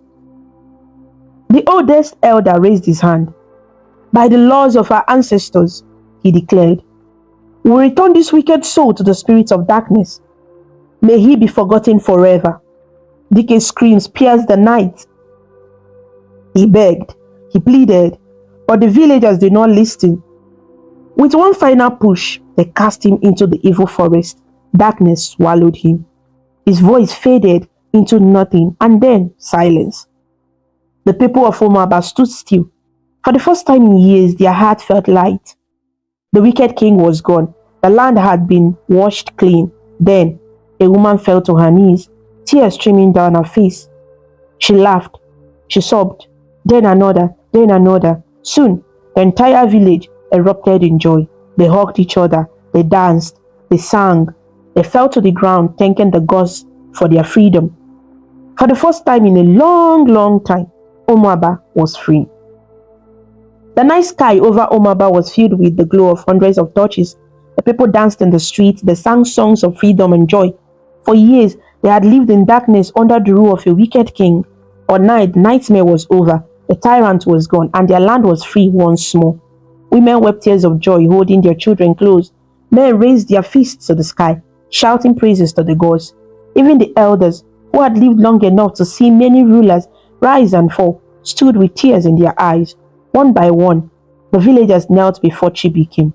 The oldest elder raised his hand. "By the laws of our ancestors," he declared, "we return this wicked soul to the spirits of darkness. May he be forgotten forever." Dike's screams pierced the night. He begged, he pleaded, but the villagers did not listen. With one final push, they cast him into the evil forest. Darkness swallowed him. His voice faded into nothing, and then silence. The people of Umuaba stood still. For the first time in years, their heart felt light. The wicked king was gone. The land had been washed clean. Then, a woman fell to her knees, tears streaming down her face. She laughed. She sobbed. Then another, then another. Soon, the entire village erupted in joy. They hugged each other. They danced. They sang. They fell to the ground, thanking the gods for their freedom. For the first time in a long, long time, Umuaba was free. The night sky over Umuaba was filled with the glow of hundreds of torches. The people danced in the streets. They sang songs of freedom and joy. For years, they had lived in darkness under the rule of a wicked king. But now the nightmare was over. The tyrant was gone, and their land was free once more. Women wept tears of joy, holding their children close. Men raised their fists to the sky, shouting praises to the gods. Even the elders, who had lived long enough to see many rulers rise and fall, stood with tears in their eyes. One by one, the villagers knelt before Chibikim.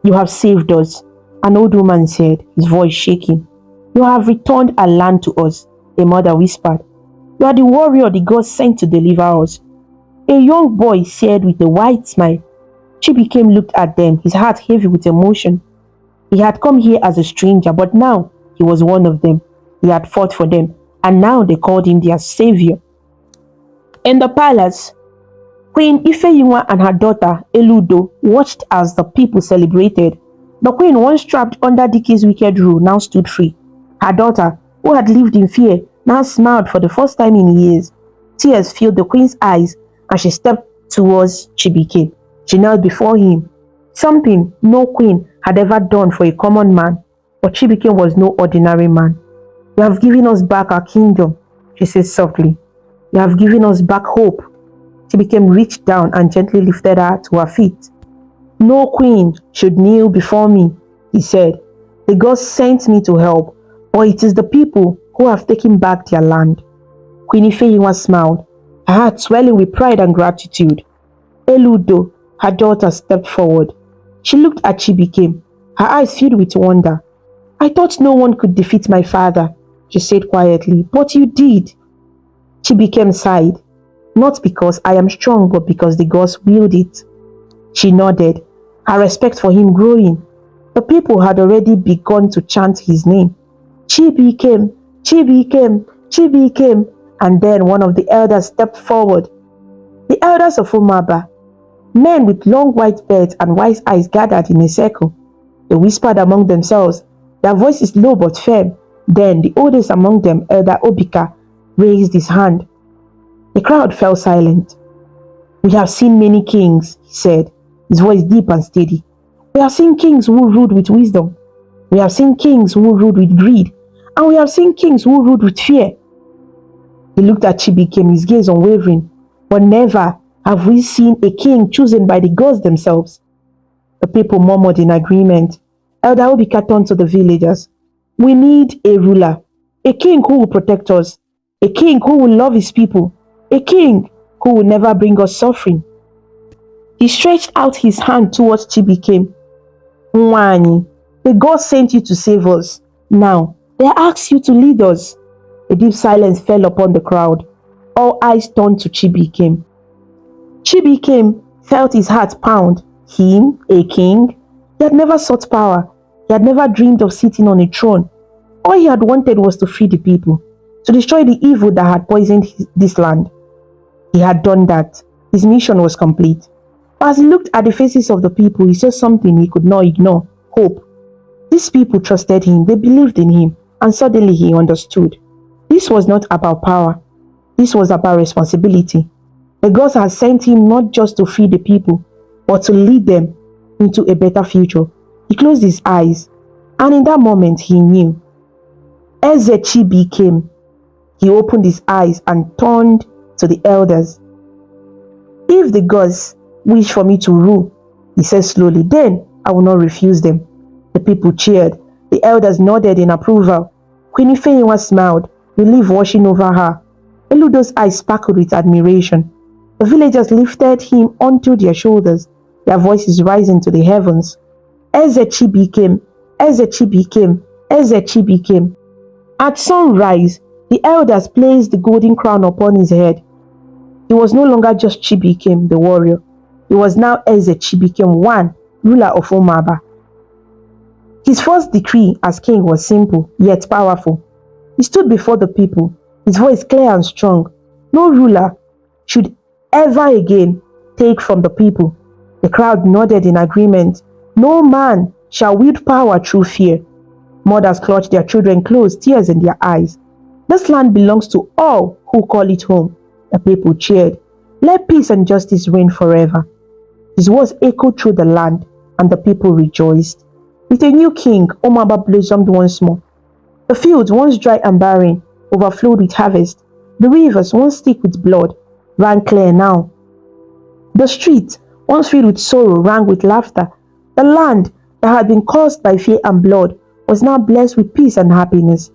"You have saved us," an old woman said, his voice shaking. "You have returned our land to us," a mother whispered. "You are the warrior the gods sent to deliver us." A young boy said with a wide smile. Chibikim looked at them, his heart heavy with emotion. He had come here as a stranger, but now he was one of them. He had fought for them, and now they called him their savior. In the palace, Queen Ifeyinwa and her daughter Eludo watched as the people celebrated. The queen, once trapped under Dike's wicked rule, now stood free. Her daughter, who had lived in fear, now smiled for the first time in years. Tears filled the queen's eyes as she stepped towards Chibikim. She knelt before him, something no queen had ever done for a common man. But Chibikim was no ordinary man. "You have given us back our kingdom," she said softly. "You have given us back hope." Chibikim reached down and gently lifted her to her feet. No queen should kneel before me, he said. The gods sent me to help, but it is the people who have taken back their land. Queen Ifeyiwa smiled, her heart swelling with pride and gratitude. Eludo, her daughter, stepped forward. She looked at Chibuike, her eyes filled with wonder. I thought no one could defeat my father, she said quietly, but you did. Chibuike sighed, not because I am strong, but because the gods willed it. She nodded, her respect for him growing. The people had already begun to chant his name. Chibuike, Chibuike, Chibuike, and then one of the elders stepped forward. The elders of Umaba, men with long white beards and wise eyes, gathered in a circle. They whispered among themselves, their voices low but firm. Then the oldest among them, Elder Obika, raised his hand. The crowd fell silent. We have seen many kings, he said, his voice deep and steady. We have seen kings who ruled with wisdom. We have seen kings who ruled with greed. And we have seen kings who ruled with fear. He looked at Chibuike, his gaze unwavering. But never have we seen a king chosen by the gods themselves. The people murmured in agreement. Elder Obika turned to the villagers. We need a ruler, a king who will protect us, a king who will love his people, a king who will never bring us suffering. He stretched out his hand towards Chibuike. Nwani, the gods sent you to save us. Now, they ask you to lead us. A deep silence fell upon the crowd. All eyes turned to Chibuike. Chibuike felt his heart pound. Him, a king? He had never sought power. He had never dreamed of sitting on a throne. All he had wanted was to free the people, to destroy the evil that had poisoned this land. He had done that. His mission was complete. But as he looked at the faces of the people, he saw something he could not ignore: hope. These people trusted him, they believed in him, and suddenly he understood. This was not about power. This was about responsibility. The gods had sent him not just to free the people, but to lead them into a better future. He closed his eyes, and in that moment he knew. As Chibi came, he opened his eyes and turned to the elders. If the gods wish for me to rule, he said slowly, then I will not refuse them. The people cheered. The elders nodded in approval. Queen Ifeyiwa smiled, relief washing over her. Eludo's eyes sparkled with admiration. The villagers lifted him onto their shoulders, their voices rising to the heavens. Ezechibi came, Ezechibi came, Ezechibi came. At sunrise, the elders placed the golden crown upon his head. He was no longer just Chibuike, the warrior. He was now Ezechibi, one, ruler of Umaba. His first decree as king was simple, yet powerful. He stood before the people, his voice clear and strong. No ruler should ever again take from the people. The crowd nodded in agreement. No man shall wield power through fear. Mothers clutched their children close, tears in their eyes. This land belongs to all who call it home. The people cheered. Let peace and justice reign forever. His words echoed through the land, and the people rejoiced. With a new king, Umaba blossomed once more. The fields, once dry and barren, overflowed with harvest. The rivers, once thick with blood, ran clear now. The streets, once filled with sorrow, rang with laughter. The land that had been cursed by fear and blood was now blessed with peace and happiness.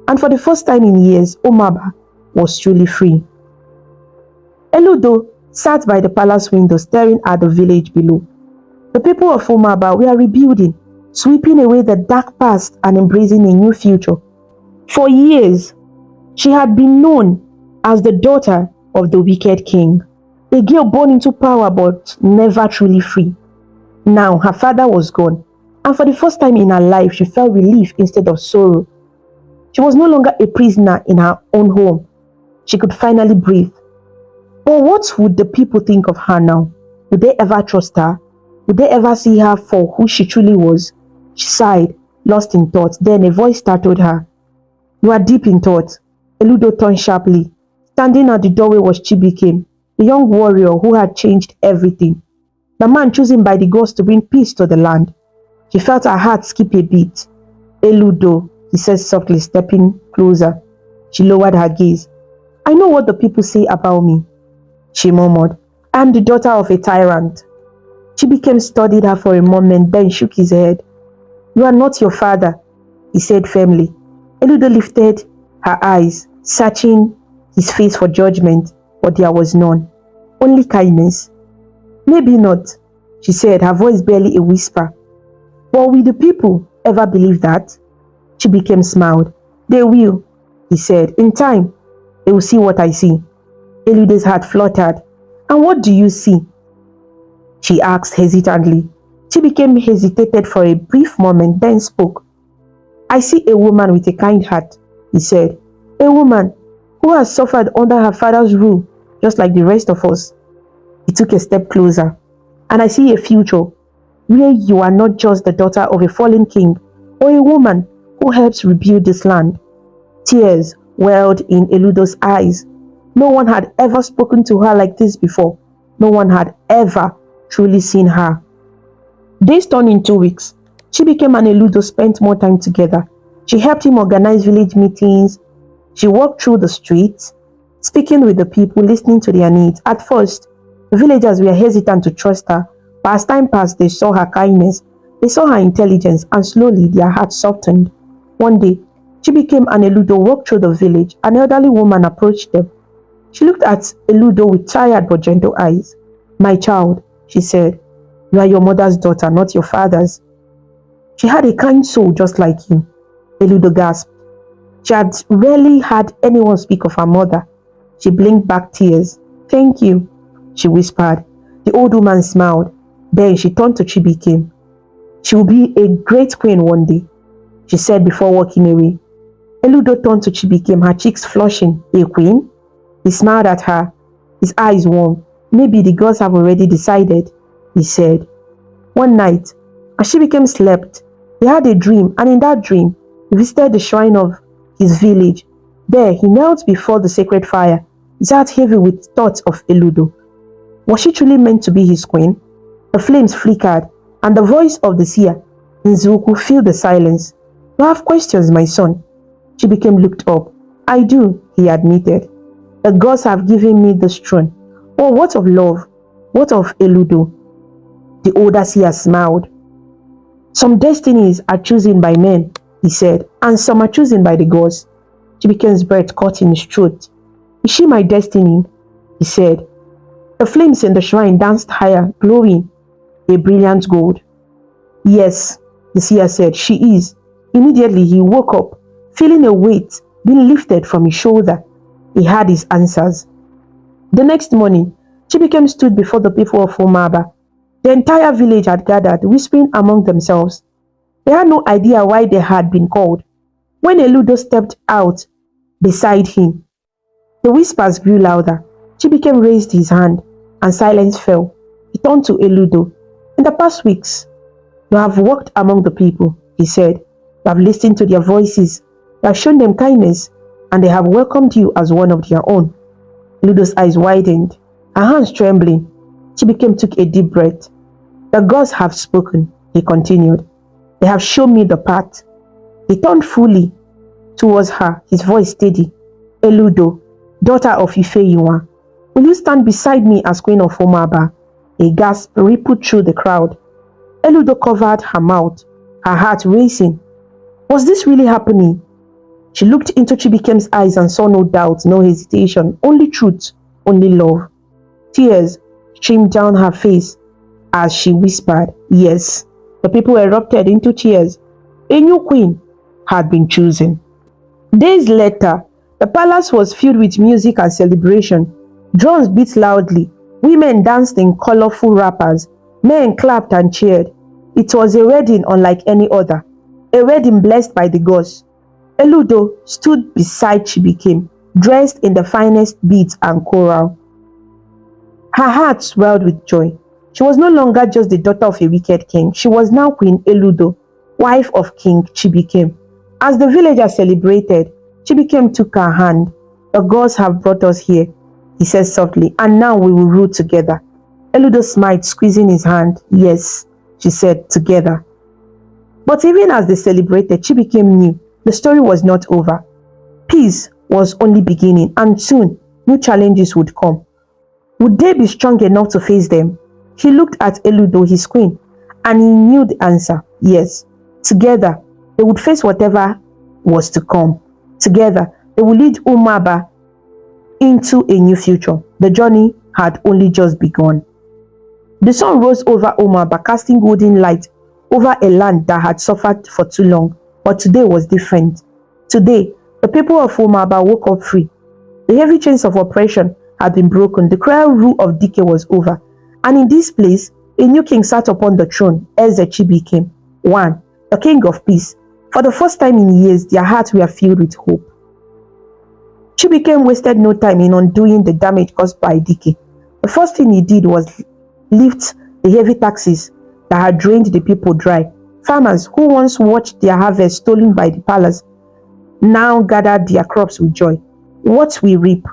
And for the first time in years, Umaba was truly free. Eludo sat by the palace window staring at the village below. The people of Umaba were rebuilding, sweeping away the dark past and embracing a new future. For years, she had been known as the daughter of the wicked king, a girl born into power but never truly free. Now her father was gone, and for the first time in her life, she felt relief instead of sorrow. She was no longer a prisoner in her own home. She could finally breathe. But what would the people think of her now? Would they ever trust her? Would they ever see her for who she truly was? She sighed, lost in thought. Then a voice startled her. You are deep in thought. Eludo turned sharply. Standing at the doorway was Chibuike, the young warrior who had changed everything. The man chosen by the gods to bring peace to the land. She felt her heart skip a beat. Eludo, he said softly, stepping closer. She lowered her gaze. I know what the people say about me, she murmured. I am the daughter of a tyrant. Chibikem studied her for a moment, then shook his head. "You are not your father," he said firmly. Eludo lifted her eyes, searching his face for judgment, but there was none. Only kindness. "Maybe not," she said, her voice barely a whisper. "But will the people ever believe that?" Chibikem smiled. "They will," he said. "In time, they will see what I see." Eludo's heart fluttered. "And what do you see?" she asked hesitantly. Chibikem hesitated for a brief moment, then spoke. "I see a woman with a kind heart," he said. "A woman who has suffered under her father's rule, just like the rest of us." He took a step closer. "And I see a future where you are not just the daughter of a fallen king, or a woman who helps rebuild this land." Tears welled in Eludo's eyes. No one had ever spoken to her like this before. No one had ever truly seen her. Days turned into weeks. Chibikem and Eludo spent more time together. She helped him organize village meetings. She walked through the streets, speaking with the people, listening to their needs. At first, the villagers were hesitant to trust her, but as time passed, they saw her kindness, they saw her intelligence, and slowly their hearts softened. One day, Chibikem and Eludo walked through the village. An elderly woman approached them. She looked at Eludo with tired but gentle eyes. "My child," she said, "you are your mother's daughter, not your father's." "She had a kind soul just like you," Eludo gasped. She had rarely had anyone speak of her mother. She blinked back tears. "Thank you," she whispered. The old woman smiled. Then she turned to Chibikem. "She will be a great queen one day," she said before walking away. Eludo turned to Chibikem, her cheeks flushing. "A queen?" He smiled at her, his eyes warm. "Maybe the girls have already decided," he said. One night, as Chibikem slept, he had a dream, and in that dream, he visited the shrine of his village. There, he knelt before the sacred fire, his heart heavy with thoughts of Eludo. Was she truly meant to be his queen? The flames flickered, and the voice of the seer, Nzuku, filled the silence. "You have questions, my son." Chibikem looked up. "I do," he admitted. "The gods have given me this throne. Oh, what of love? What of Eludo?" The older seer smiled. "Some destinies are chosen by men," he said, "and some are chosen by the gods." Chibikem's breath caught in his throat. "Is she my destiny?" he said. The flames in the shrine danced higher, glowing a brilliant gold. "Yes," the seer said, "she is." Immediately he woke up, feeling a weight being lifted from his shoulder. He had his answers. The next morning, Chibikem stood before the people of Umaba. The entire village had gathered, whispering among themselves. They had no idea why they had been called. When Eludo stepped out beside him, the whispers grew louder. Chibikem raised his hand, and silence fell. He turned to Eludo. "In the past weeks, you have walked among the people," he said. "You have listened to their voices. You have shown them kindness, and they have welcomed you as one of their own." Eludo's eyes widened, her hands trembling. Chibikem took a deep breath. "The gods have spoken," he continued. "They have shown me the path." He turned fully towards her, his voice steady. "Eludo, daughter of Ifeyinwa, will you stand beside me as queen of Umaba?" A gasp rippled through the crowd. Eludo covered her mouth, her heart racing. Was this really happening? She looked into Chibikem's eyes and saw no doubt, no hesitation, only truth, only love. Tears streamed down her face as she whispered, "Yes." The people erupted into cheers. A new queen had been chosen. Days later, the palace was filled with music and celebration. Drums beat loudly. Women danced in colorful wrappers. Men clapped and cheered. It was a wedding unlike any other. A wedding blessed by the gods. Eludo stood beside Chibikem, dressed in the finest beads and coral. Her heart swelled with joy. She was no longer just the daughter of a wicked king. She was now Queen Eludo, wife of King Chibikem. As the villagers celebrated, Chibikem took her hand. "The gods have brought us here," he said softly, "and now we will rule together." Eludo smiled, squeezing his hand. "Yes," she said, "together." But even as they celebrated, Chibikem knew the story was not over. Peace was only beginning, and soon new challenges would come. Would they be strong enough to face them? He looked at Eludo, his queen, and he knew the answer. Yes, together they would face whatever was to come. Together they would lead Umaba into a new future. The journey had only just begun. The sun rose over Umaba, casting golden light over a land that had suffered for too long. But today was different. Today, the people of Umaba woke up free. The heavy chains of oppression had been broken. The cruel rule of decay was over. And in this place, a new king sat upon the throne. Eze became one, the king of peace. For the first time in years, their hearts were filled with hope. Chibuike wasted no time in undoing the damage caused by decay. The first thing he did was lift the heavy taxes that had drained the people dry. Farmers who once watched their harvest stolen by the palace now gathered their crops with joy. What we reap,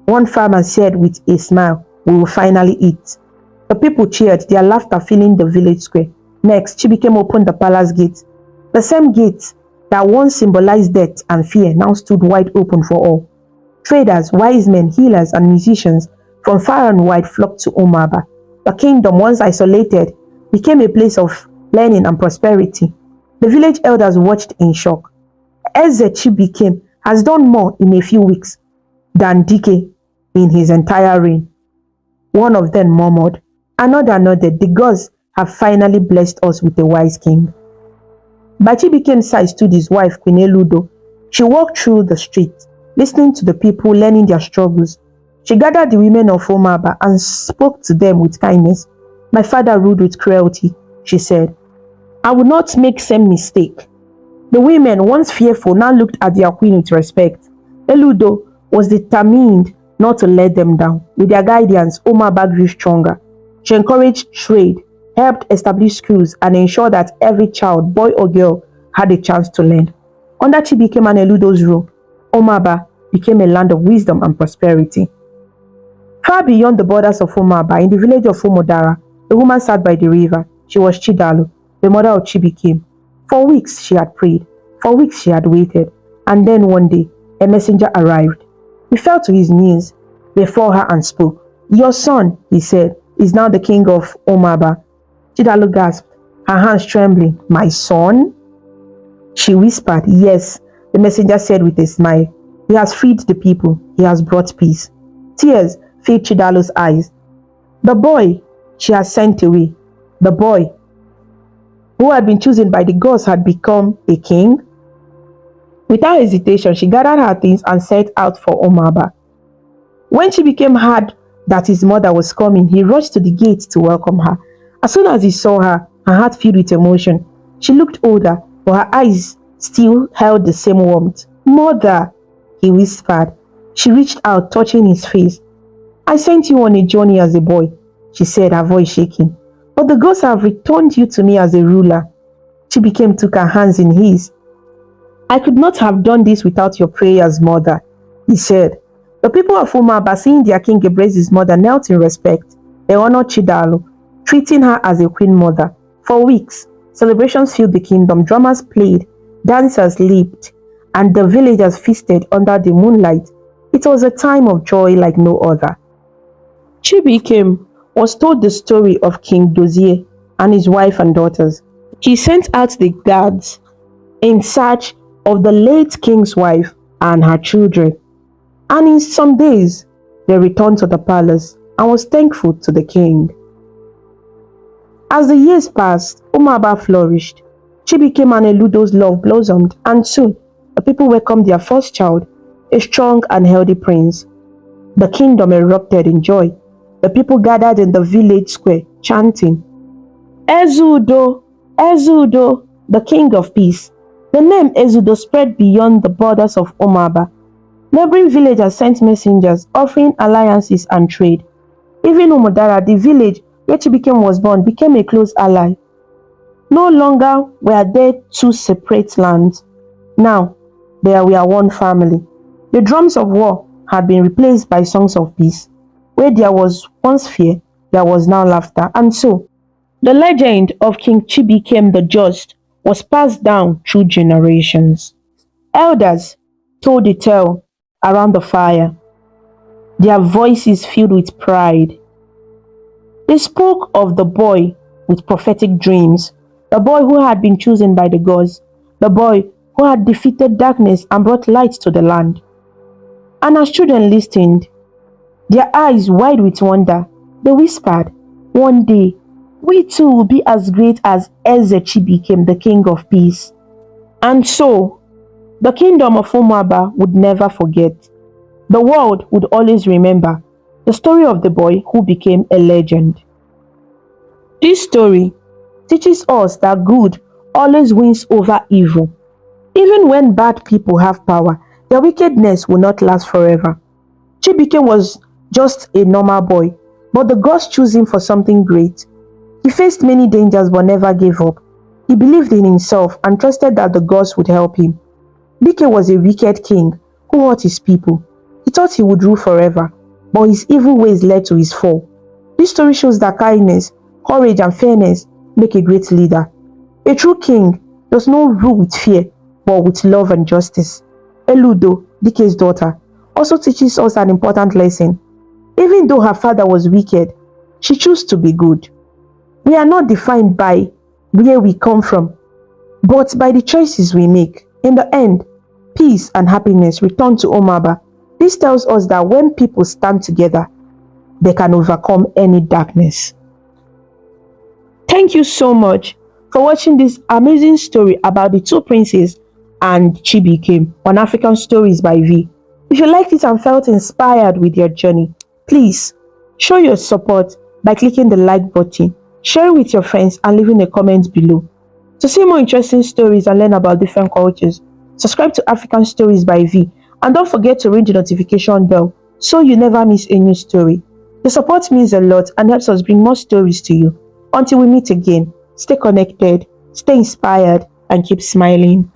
one farmer said with a smile, we will finally eat. The people cheered, their laughter filling the village square. Next, Chibuike opened the palace gate. The same gate that once symbolized death and fear now stood wide open for all. Traders, wise men, healers, and musicians from far and wide flocked to Umaba. The kingdom, once isolated, became a place of learning and prosperity. The village elders watched in shock. Eze Chibuike has done more in a few weeks than Dike in his entire reign. One of them murmured. Another nodded. The gods have finally blessed us with a wise king. By Chibuike's side stood his wife, Queen Eludo. She walked through the street, listening to the people, learning their struggles. She gathered the women of Umaba and spoke to them with kindness. My father ruled with cruelty, she said. I would not make same mistake. The women, once fearful, now looked at their queen with respect. Eludo was determined not to let them down. With their guidance, Umaba grew stronger. She encouraged trade, helped establish schools, and ensured that every child, boy or girl, had a chance to learn. Under Chibuike and Eludo's rule, Umaba became a land of wisdom and prosperity. Far beyond the borders of Umaba, in the village of Umodara, a woman sat by the river. She was Chidalu, the mother of Chibuike. For weeks she had prayed, for weeks she had waited, and then one day, a messenger arrived. He fell to his knees before her and spoke. Your son, he said, is now the king of Umaba. Chidalu gasped, her hands trembling. My son? She whispered. Yes, the messenger said with a smile. He has freed the people. He has brought peace. Tears filled Chidalu's eyes. The boy she had sent away, the boy who had been chosen by the gods, had become a king. Without hesitation, she gathered her things and set out for Umaba. When Chibuike heard that his mother was coming, he rushed to the gate to welcome her. As soon as he saw her, her heart filled with emotion. She looked older, but her eyes still held the same warmth. Mother, he whispered. She reached out, touching his face. I sent you on a journey as a boy, she said, her voice shaking. But the gods have returned you to me as a ruler. Chibuike took her hands in his. I could not have done this without your prayers, mother, he said. The people of Umaba, seeing their king embrace his mother, knelt in respect. They honored Chidalu, treating her as a queen mother. For weeks, celebrations filled the kingdom. Drummers played, dancers leaped, and the villagers feasted under the moonlight. It was a time of joy like no other. Chibuike was told the story of King Dozie and his wife and daughters. He sent out the guards in search of the late king's wife and her children, and in some days they returned to the palace and was thankful to the king. As the years passed, Umaba flourished. Chibuike and Eludo's love blossomed, and soon the people welcomed their first child, a strong and healthy prince. The kingdom erupted in joy. The people gathered in the village square, chanting, Ezudo, Ezudo, the king of peace. The name Ezudo spread beyond the borders of Umaba. Neighboring villagers sent messengers offering alliances and trade. Even Umodara, the village where Chibuike was born, became a close ally. No longer were there two separate lands. Now, there were one family. The drums of war had been replaced by songs of peace. Where there was once fear, there was now laughter. And so, the legend of King Chibuike the Just was passed down through generations. Elders told the tale around the fire, their voices filled with pride. They spoke of the boy with prophetic dreams, the boy who had been chosen by the gods, the boy who had defeated darkness and brought light to the land. And as children listened, their eyes wide with wonder, they whispered, "One day, we too will be as great as Ezechi became the king of peace." And so, the kingdom of Umaba would never forget. The world would always remember the story of the boy who became a legend. This story teaches us that good always wins over evil. Even when bad people have power, their wickedness will not last forever. Chibike was just a normal boy, but the gods chose him for something great. He faced many dangers but never gave up. He believed in himself and trusted that the gods would help him. Bike was a wicked king who hurt his people. He thought he would rule forever, but his evil ways led to his fall. This story shows that kindness, courage, and fairness make a great leader. A true king does not rule with fear, but with love and justice. Eludo, Dike's daughter, also teaches us an important lesson. Even though her father was wicked, she chose to be good. We are not defined by where we come from, but by the choices we make. In the end, peace and happiness return to Umaba. This tells us that when people stand together, they can overcome any darkness. Thank you so much for watching this amazing story about the two princes and Chibike on African Stories by V. If you liked it and felt inspired with your journey, please show your support by clicking the like button, sharing with your friends, and leaving a comment below. To see more interesting stories and learn about different cultures, subscribe to African Stories by V, and don't forget to ring the notification bell so you never miss a new story. The support means a lot and helps us bring more stories to you. Until we meet again, stay connected, stay inspired, and keep smiling.